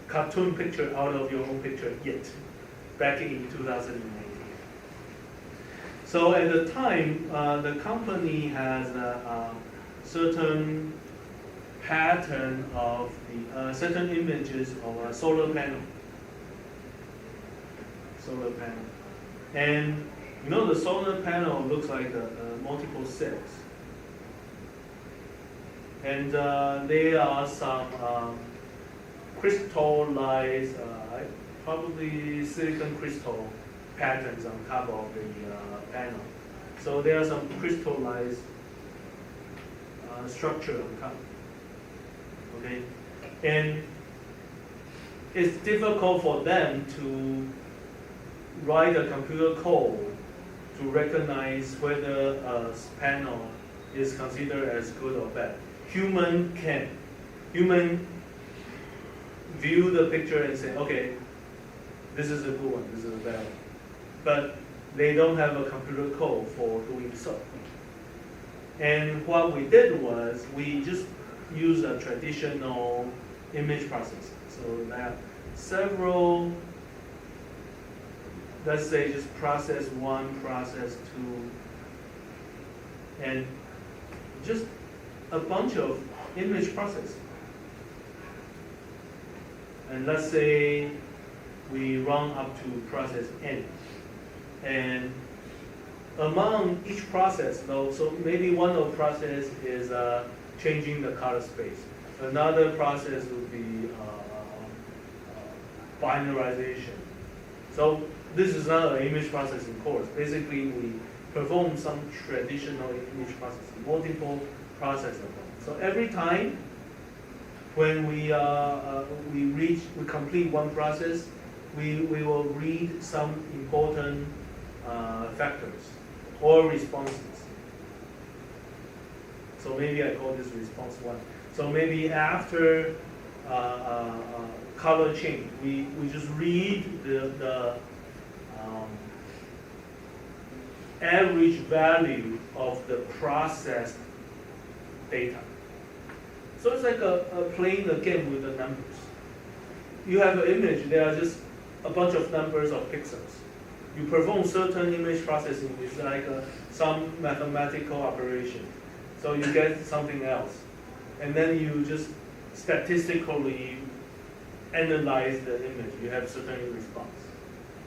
cartoon picture out of your own picture yet, back in 2018. So at the time, the company has certain pattern of the certain images of a solar panel. Solar panel. And you know the solar panel looks like multiple cells. And there are some crystallized, probably silicon crystal patterns on top of the panel. So there are some crystallized structure on top. Okay, and it's difficult for them to write a computer code to recognize whether a panel is considered as good or bad. Human can. Human view the picture and say, okay, this is a good one, this is a bad one. But they don't have a computer code for doing so. And what we did was we just use a traditional image processor. So that several, let's say just process 1, process 2, and just a bunch of image processing. And let's say we run up to process n. And among each process, though, so maybe one of the process is changing the color space. Another process would be binarization. So this is not an image processing course. Basically, we perform some traditional image processing, multiple processes. So every time when we complete one process, we will read some important factors or responses. So maybe I call this response 1. So maybe after color change, we just read the average value of the processed data. So it's like playing a game with the numbers. You have an image, there are just a bunch of numbers of pixels. You perform certain image processing with like some mathematical operation. So you get something else. And then you just statistically analyze the image. You have certain response.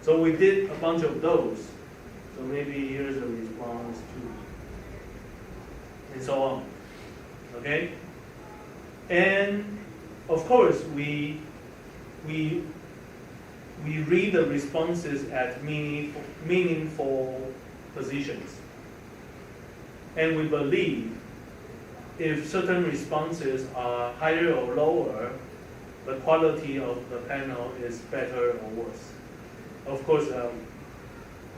So we did a bunch of those. So maybe here's a response 2. And so on. Okay? And of course, we read the responses at meaningful positions. And we believe if certain responses are higher or lower, the quality of the panel is better or worse. Of course,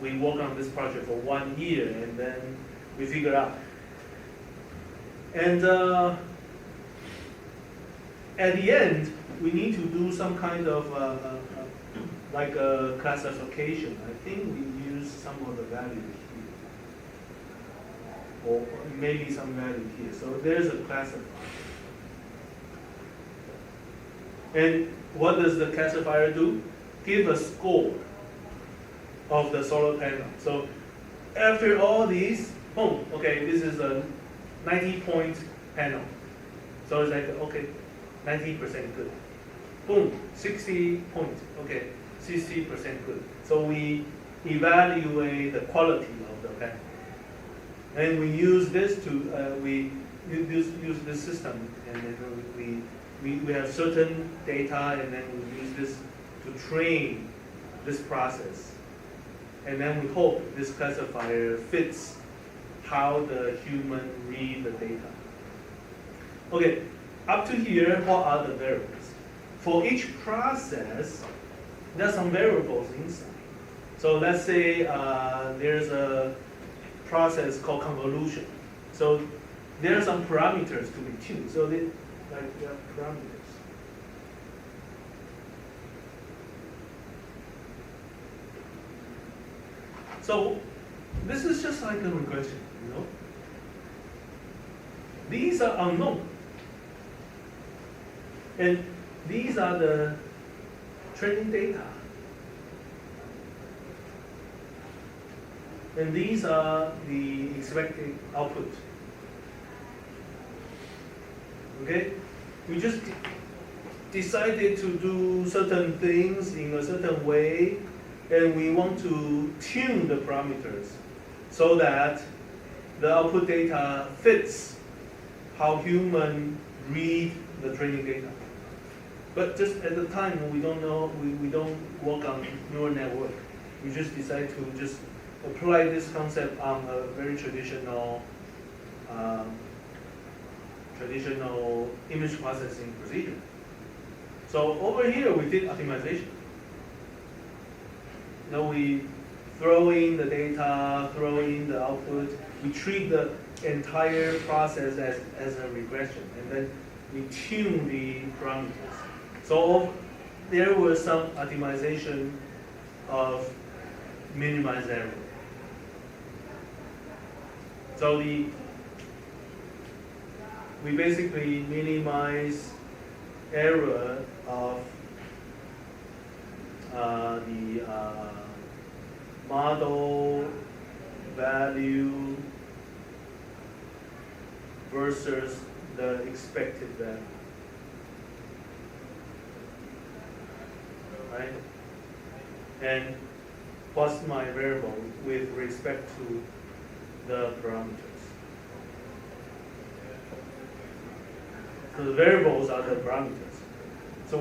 we work on this project for 1 year and then we figure out. And at the end, we need to do some kind of like a classification. I think we use some of the value here, or maybe some value here. So there's a classifier. And what does the classifier do? Give a score of the solar panel. So after all these, boom, okay, this is a 90-point panel. So it's like, okay, 90% good. Boom, 60 points, okay, 60% good. So we evaluate the quality of the panel. And we use this to, we use this system, and then we have certain data, and then we use this to train this process. And then we hope this classifier fits how the human read the data. Okay, up to here, what are the variables? For each process, there are some variables inside. So let's say there's a process called convolution. So there are some parameters to be tuned. So they are parameters. So this is just like a regression, you know. These are unknown. And these are the training data. And these are the expected output. Okay? we just decided to do certain things in a certain way, and we want to tune the parameters so that the output data fits how human read the training data. But just at the time, we don't know, we don't work on neural network. We just decide to just apply this concept on a very traditional image processing procedure. So over here, we did optimization. Now we throw in the data, throw in the output. We treat the entire process as a regression, and then we tune the parameters. So there was some optimization of minimized error. So we basically minimize error of the model value versus the expected value. Right? And plus my variable with respect to the parameters. So the variables are the parameters. So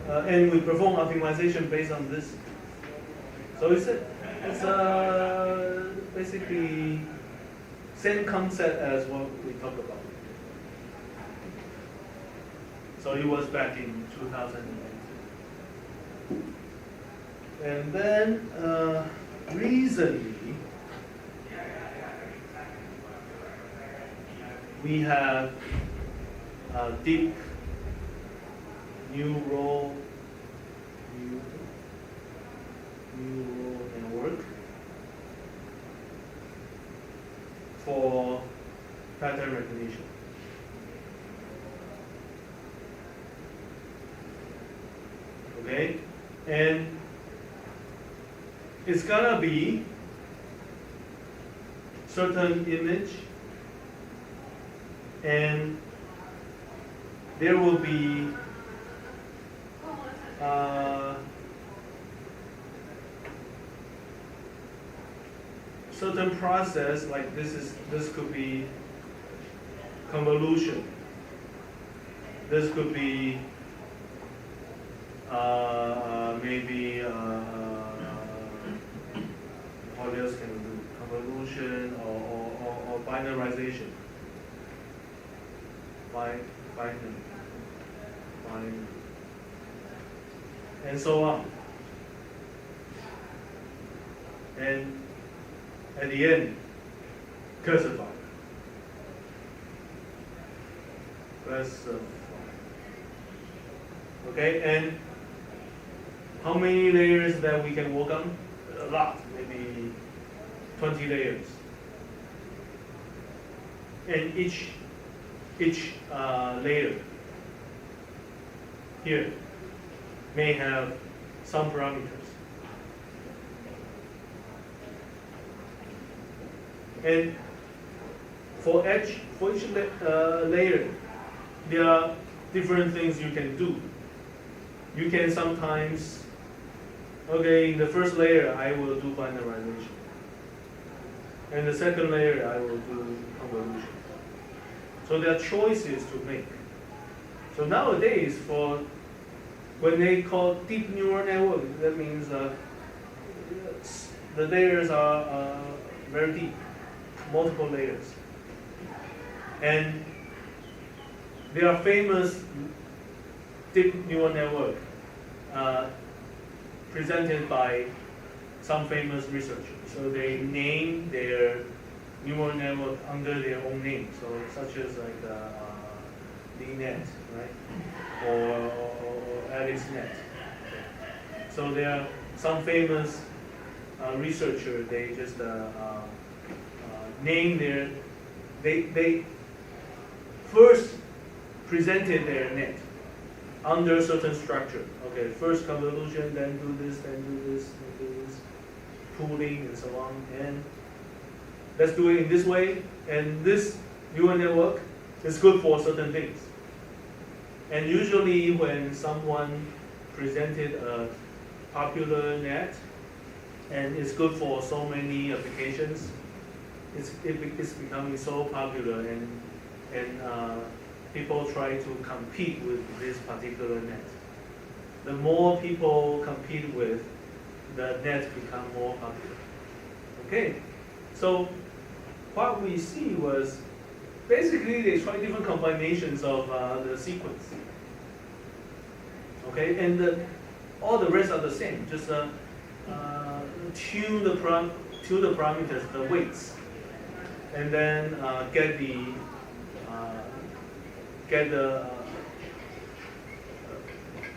and we perform optimization based on this. So it's basically same concept as what we talked about. So it was back in 2008. And then recently, we have a deep neural network for pattern recognition. Okay, and it's gonna be certain image, and there will be certain process, like this could be convolution. This could be maybe what else can we do? Convolution or binarization. Binary. And so on. And at the end, classify. Okay, and how many layers that we can work on? A lot, maybe 20 layers. And each layer here may have some parameters. And for each layer, there are different things you can do. You can sometimes, okay, in the first layer I will do binarization. And the second layer I will do convolution. So there are choices to make. So nowadays, when they call deep neural network, that means the layers are very deep, multiple layers. And there are famous deep neural network presented by some famous researchers. So they name their neural network under their own name. So such as like DNet, right? Or AlexNet. So there are some famous researcher. They just name their. They first presented their net under certain structure. Okay, first convolution, then do this, then do this, then do this, pooling and so on. And let's do it in this way. And this neural network is good for certain things. And usually when someone presented a popular net, and it's good for so many applications, it's becoming so popular, and people try to compete with this particular net. The more people compete with, the net become more popular. Okay, so what we see was basically they try different combinations of the sequence. Okay, and all the rest are the same. Just tune the parameters, the weights, and then get the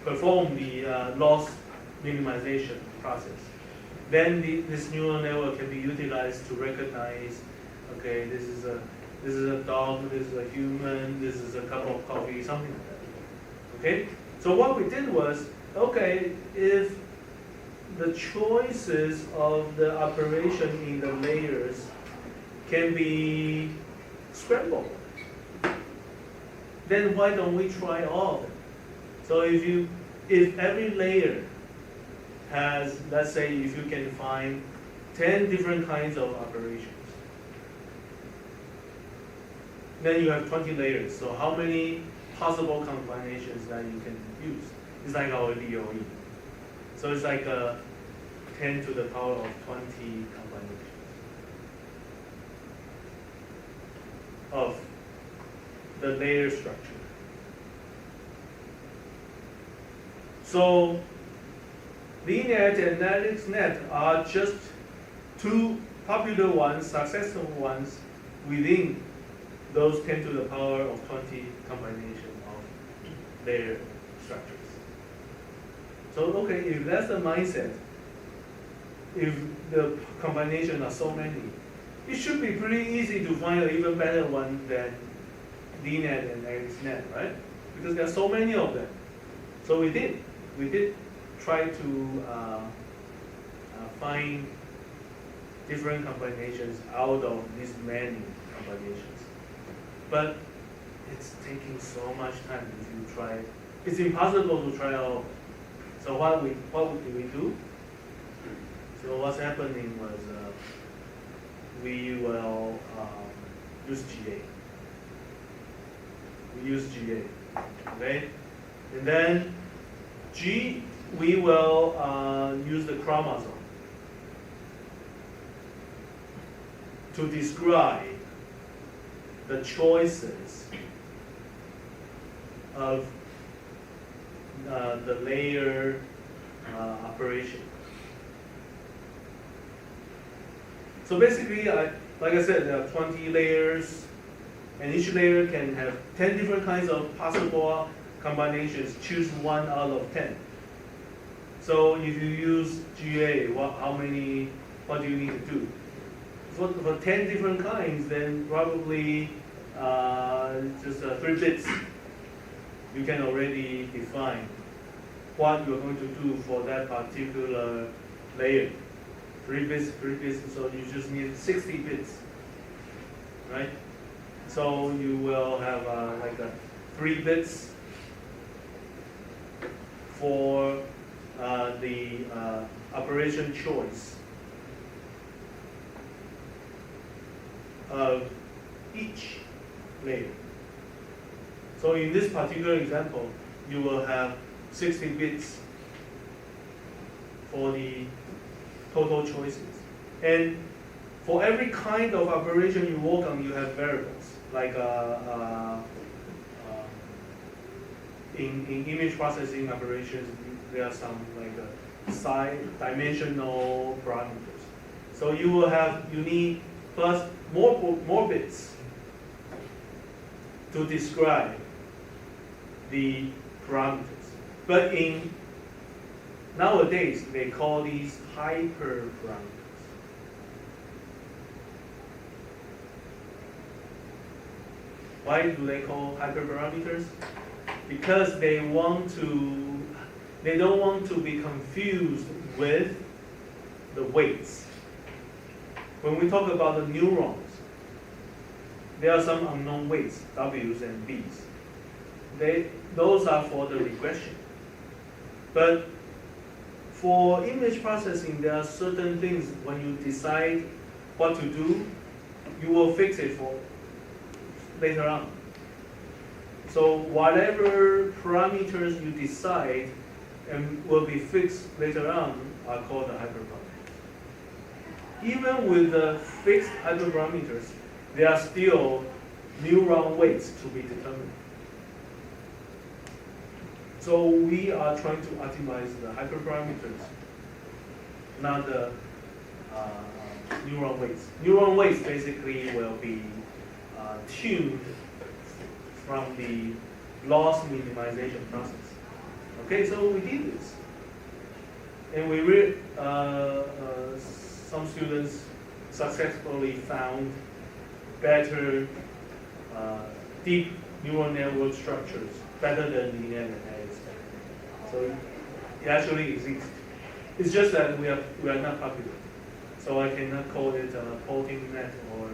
perform the loss minimization process. Then this neural network can be utilized to recognize, okay, this is a dog, this is a human, this is a cup of coffee, something like that. Okay? So what we did was, okay, if the choices of the operation in the layers can be scrambled, then why don't we try all of them? So if every layer has, let's say, if you can find 10 different kinds of operations, then you have 20 layers. So how many possible combinations that you can use? It's like our DOE. So it's like 10 to the power of 20 combinations of the layer structure. So VNet and LXNet are just two popular ones, successful ones within those 10 to the power of 20 combination of layer structures. So okay, if that's the mindset, if the combinations are so many, it should be pretty easy to find an even better one than VNet and LXNet, right? Because there are so many of them. So we did try to find different combinations out of these many combinations. But it's taking so much time if you try. It's impossible to try all. So what did we do? So what's happening was we will use GA. We use GA, okay? And then we will use the chromosome to describe the choices of the layer operation. So basically, like I said, there are 20 layers, and each layer can have 10 different kinds of possible combinations. Choose one out of 10. So if you use GA, what do you need to do? For 10 different kinds, then probably just 3 bits. You can already define what you're going to do for that particular layer. 3 bits, so you just need 60 bits, right? So you will have like 3 bits for the operation choice of each layer. So in this particular example, you will have 60 bits for the total choices. And for every kind of operation you work on, you have variables. Like in image processing operations, there are some like size, dimensional parameters. So you need plus more bits to describe the parameters. But nowadays, they call these hyperparameters. Why do they call hyperparameters? Because they don't want to be confused with the weights. When we talk about the neurons, there are some unknown weights, W's and B's. those are for the regression. But for image processing, there are certain things when you decide what to do, you will fix it for later on. So whatever parameters you decide and will be fixed later on are called the hyperparameters. Even with the fixed hyperparameters, there are still neuron weights to be determined. So we are trying to optimize the hyperparameters, not the neuron weights. Neuron weights basically will be tuned from the loss minimization process. Okay, so we did this. And some students successfully found better deep neural network structures, better than linear and expected. So it actually exists. It's just that we are not popular. So I cannot call it a Poulting net or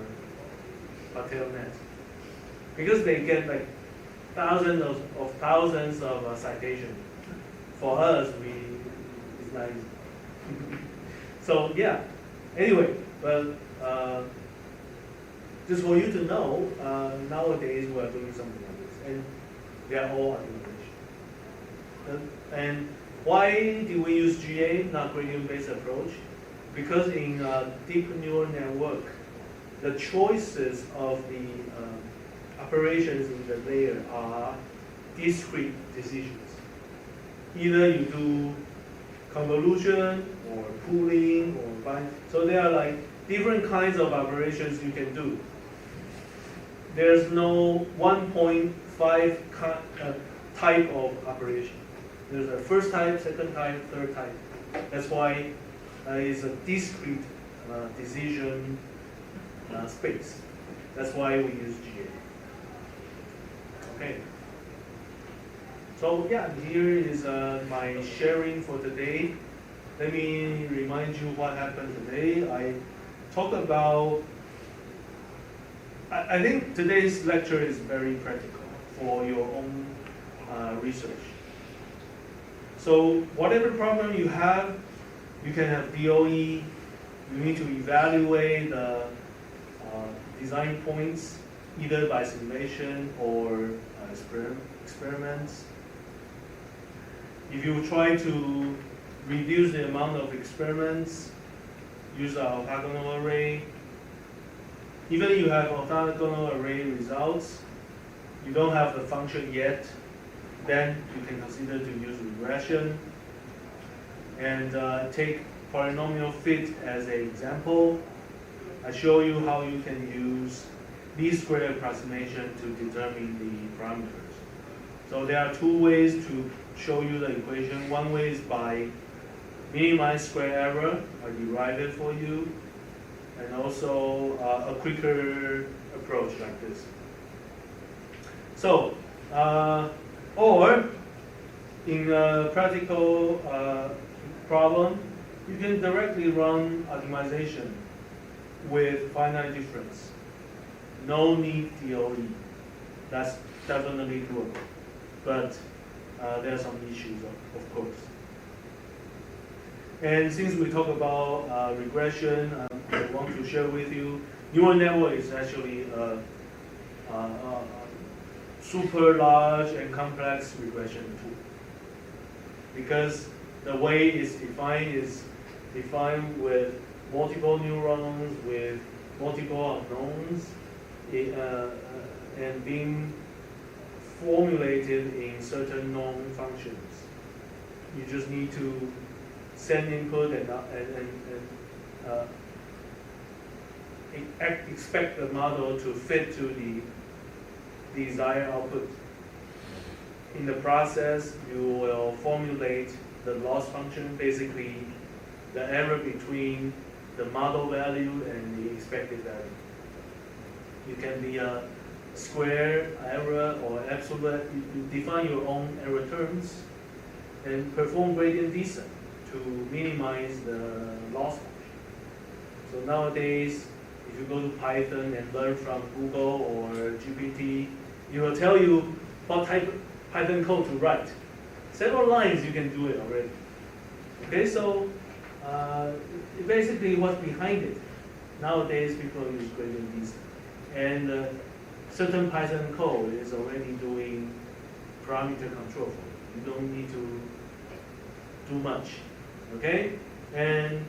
Patel net. Because they get like thousands of citations. For us, it's not easy. So yeah, anyway, but just for you to know, nowadays we are doing something like this, and they are all optimization. And why do we use GA, not gradient-based approach? Because in deep neural network, the choices of the operations in the layer are discrete decisions. Either you do convolution or pooling or bind. So there are like different kinds of operations you can do. There's no 1.5 type of operation. There's a first type, second type, third type. That's why it's a discrete decision space. That's why we use GA. Okay. So yeah, here is my sharing for today. Let me remind you what happened today. I talked about, I think today's lecture is very practical for your own research. So whatever problem you have, you can have DOE. You need to evaluate the design points either by simulation or experiments. If you try to reduce the amount of experiments, use an orthogonal array. Even if you have orthogonal array results, you don't have the function yet, then you can consider to use regression. And take polynomial fit as an example. I show you how you can use least square approximation to determine the parameters. So there are two ways to show you the equation. One way is by minimize square error. I derive it for you. And also a quicker approach like this. So, or in a practical problem, you can directly run optimization with finite difference. No need DOE. That's definitely doable. But there are some issues, of course. And since we talk about regression, I want to share with you, neural network is actually a super large and complex regression tool. Because the way it's defined is defined with multiple neurons, with multiple unknowns, and being formulated in certain known functions. You just need to send input and expect the model to fit to the desired output. In the process, you will formulate the loss function, basically the error between the model value and the expected value. It can be a square error or absolute. You define your own error terms and perform gradient descent to minimize the loss function. So nowadays, if you go to Python and learn from Google or GPT, it will tell you what type Python code to write. Several lines you can do it already. Okay, so basically what's behind it. Nowadays people use gradient descent, and certain Python code is already doing parameter control for you. You don't need to do much. Okay, and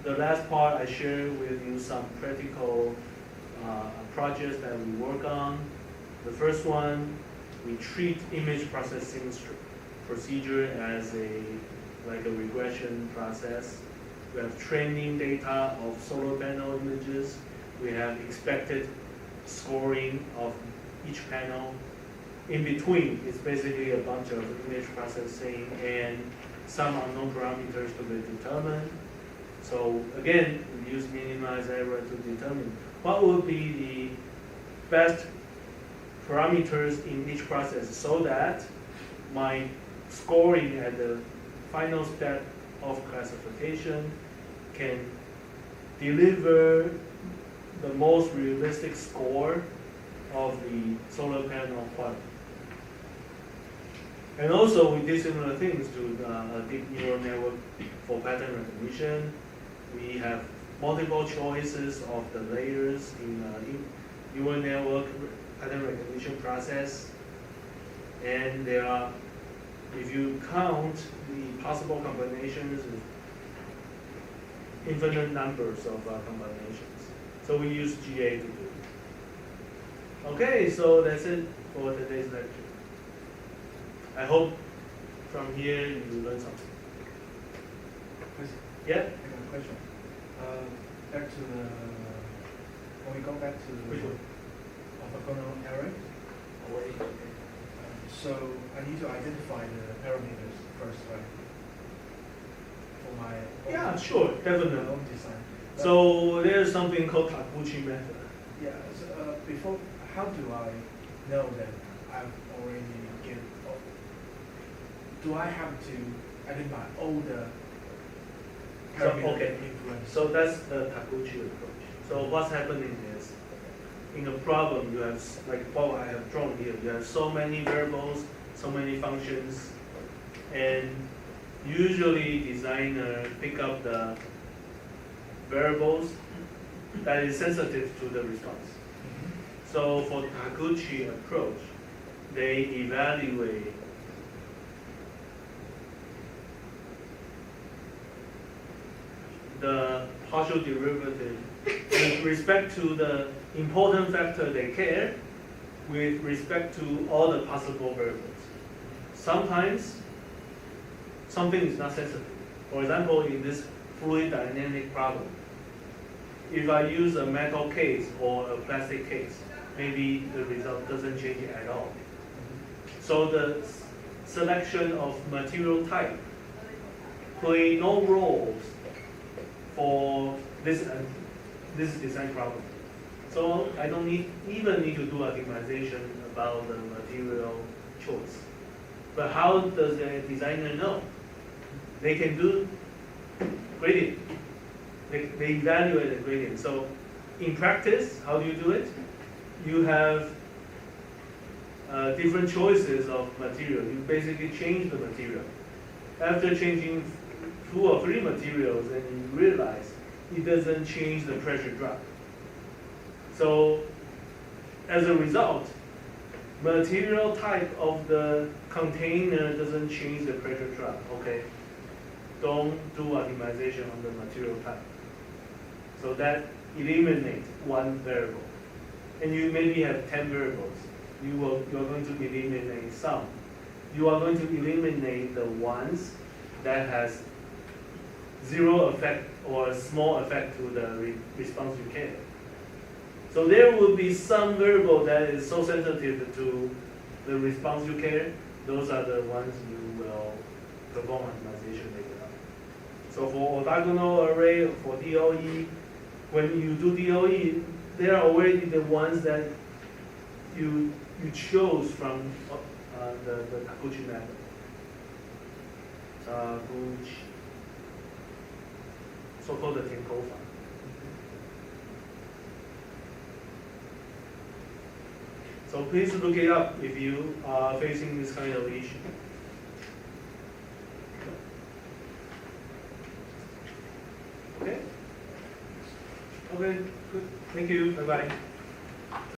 the last part I share with you some practical projects that we work on. The first one, we treat image processing procedure as like a regression process. We have training data of solar panel images. We have expected scoring of each panel. In between, it's basically a bunch of image processing and some unknown parameters to be determined. So again, we use minimized error to determine what would be the best parameters in each process so that my scoring at the final step of classification can deliver the most realistic score of the solar panel quality. And also we did similar things to a deep neural network for pattern recognition. We have multiple choices of the layers in neural network pattern recognition process. And there are, if you count the possible combinations, infinite numbers of combinations. So we use GA to do it. Okay, so that's it for today's lecture. I hope from here you learn something. Yeah? I got a question. Back to the, when we go back to the orthogonal array, so I need to identify the parameters first, right? For my own, Yeah, sure, definitely. my own design. So there's something called Taguchi method. Yeah, so, before, how do I know that I've already get, do I have to identify all the parameters that influence? So that's the Taguchi approach. So what's happening is, in a problem you have, like what I have drawn here, you have so many variables, so many functions, and usually designer pick up the variables that is sensitive to the response. So for Taguchi approach, they evaluate the partial derivative with respect to the important factor they care, with respect to all the possible variables. Sometimes something is not sensitive. For example, in this fluid dynamic problem, if I use a metal case or a plastic case, maybe the result doesn't change at all. So the selection of material type play no roles for this design problem. So I don't even need to do optimization about the material choice. But how does the designer know? They can do gradient. They evaluate the gradient. So in practice, how do you do it? You have different choices of material. You basically change the material. After changing 2 or 3 materials, and you realize it doesn't change the pressure drop. So as a result, material type of the container doesn't change the pressure drop. Okay, don't do optimization on the material type. So that eliminates 1 variable. And you maybe have 10 variables. You're going to eliminate some. You are going to eliminate the ones that has 0 effect or a small effect to the response you care. So there will be some variable that is so sensitive to the response you care. Those are the ones you will perform optimization later on. So for orthogonal array, for DOE, when you do DOE, they are already the ones that you chose from the Taguchi method. Taguchi, so-called the Tenko. So please look it up if you are facing this kind of issue. Okay? Okay, good. Thank you. Bye-bye.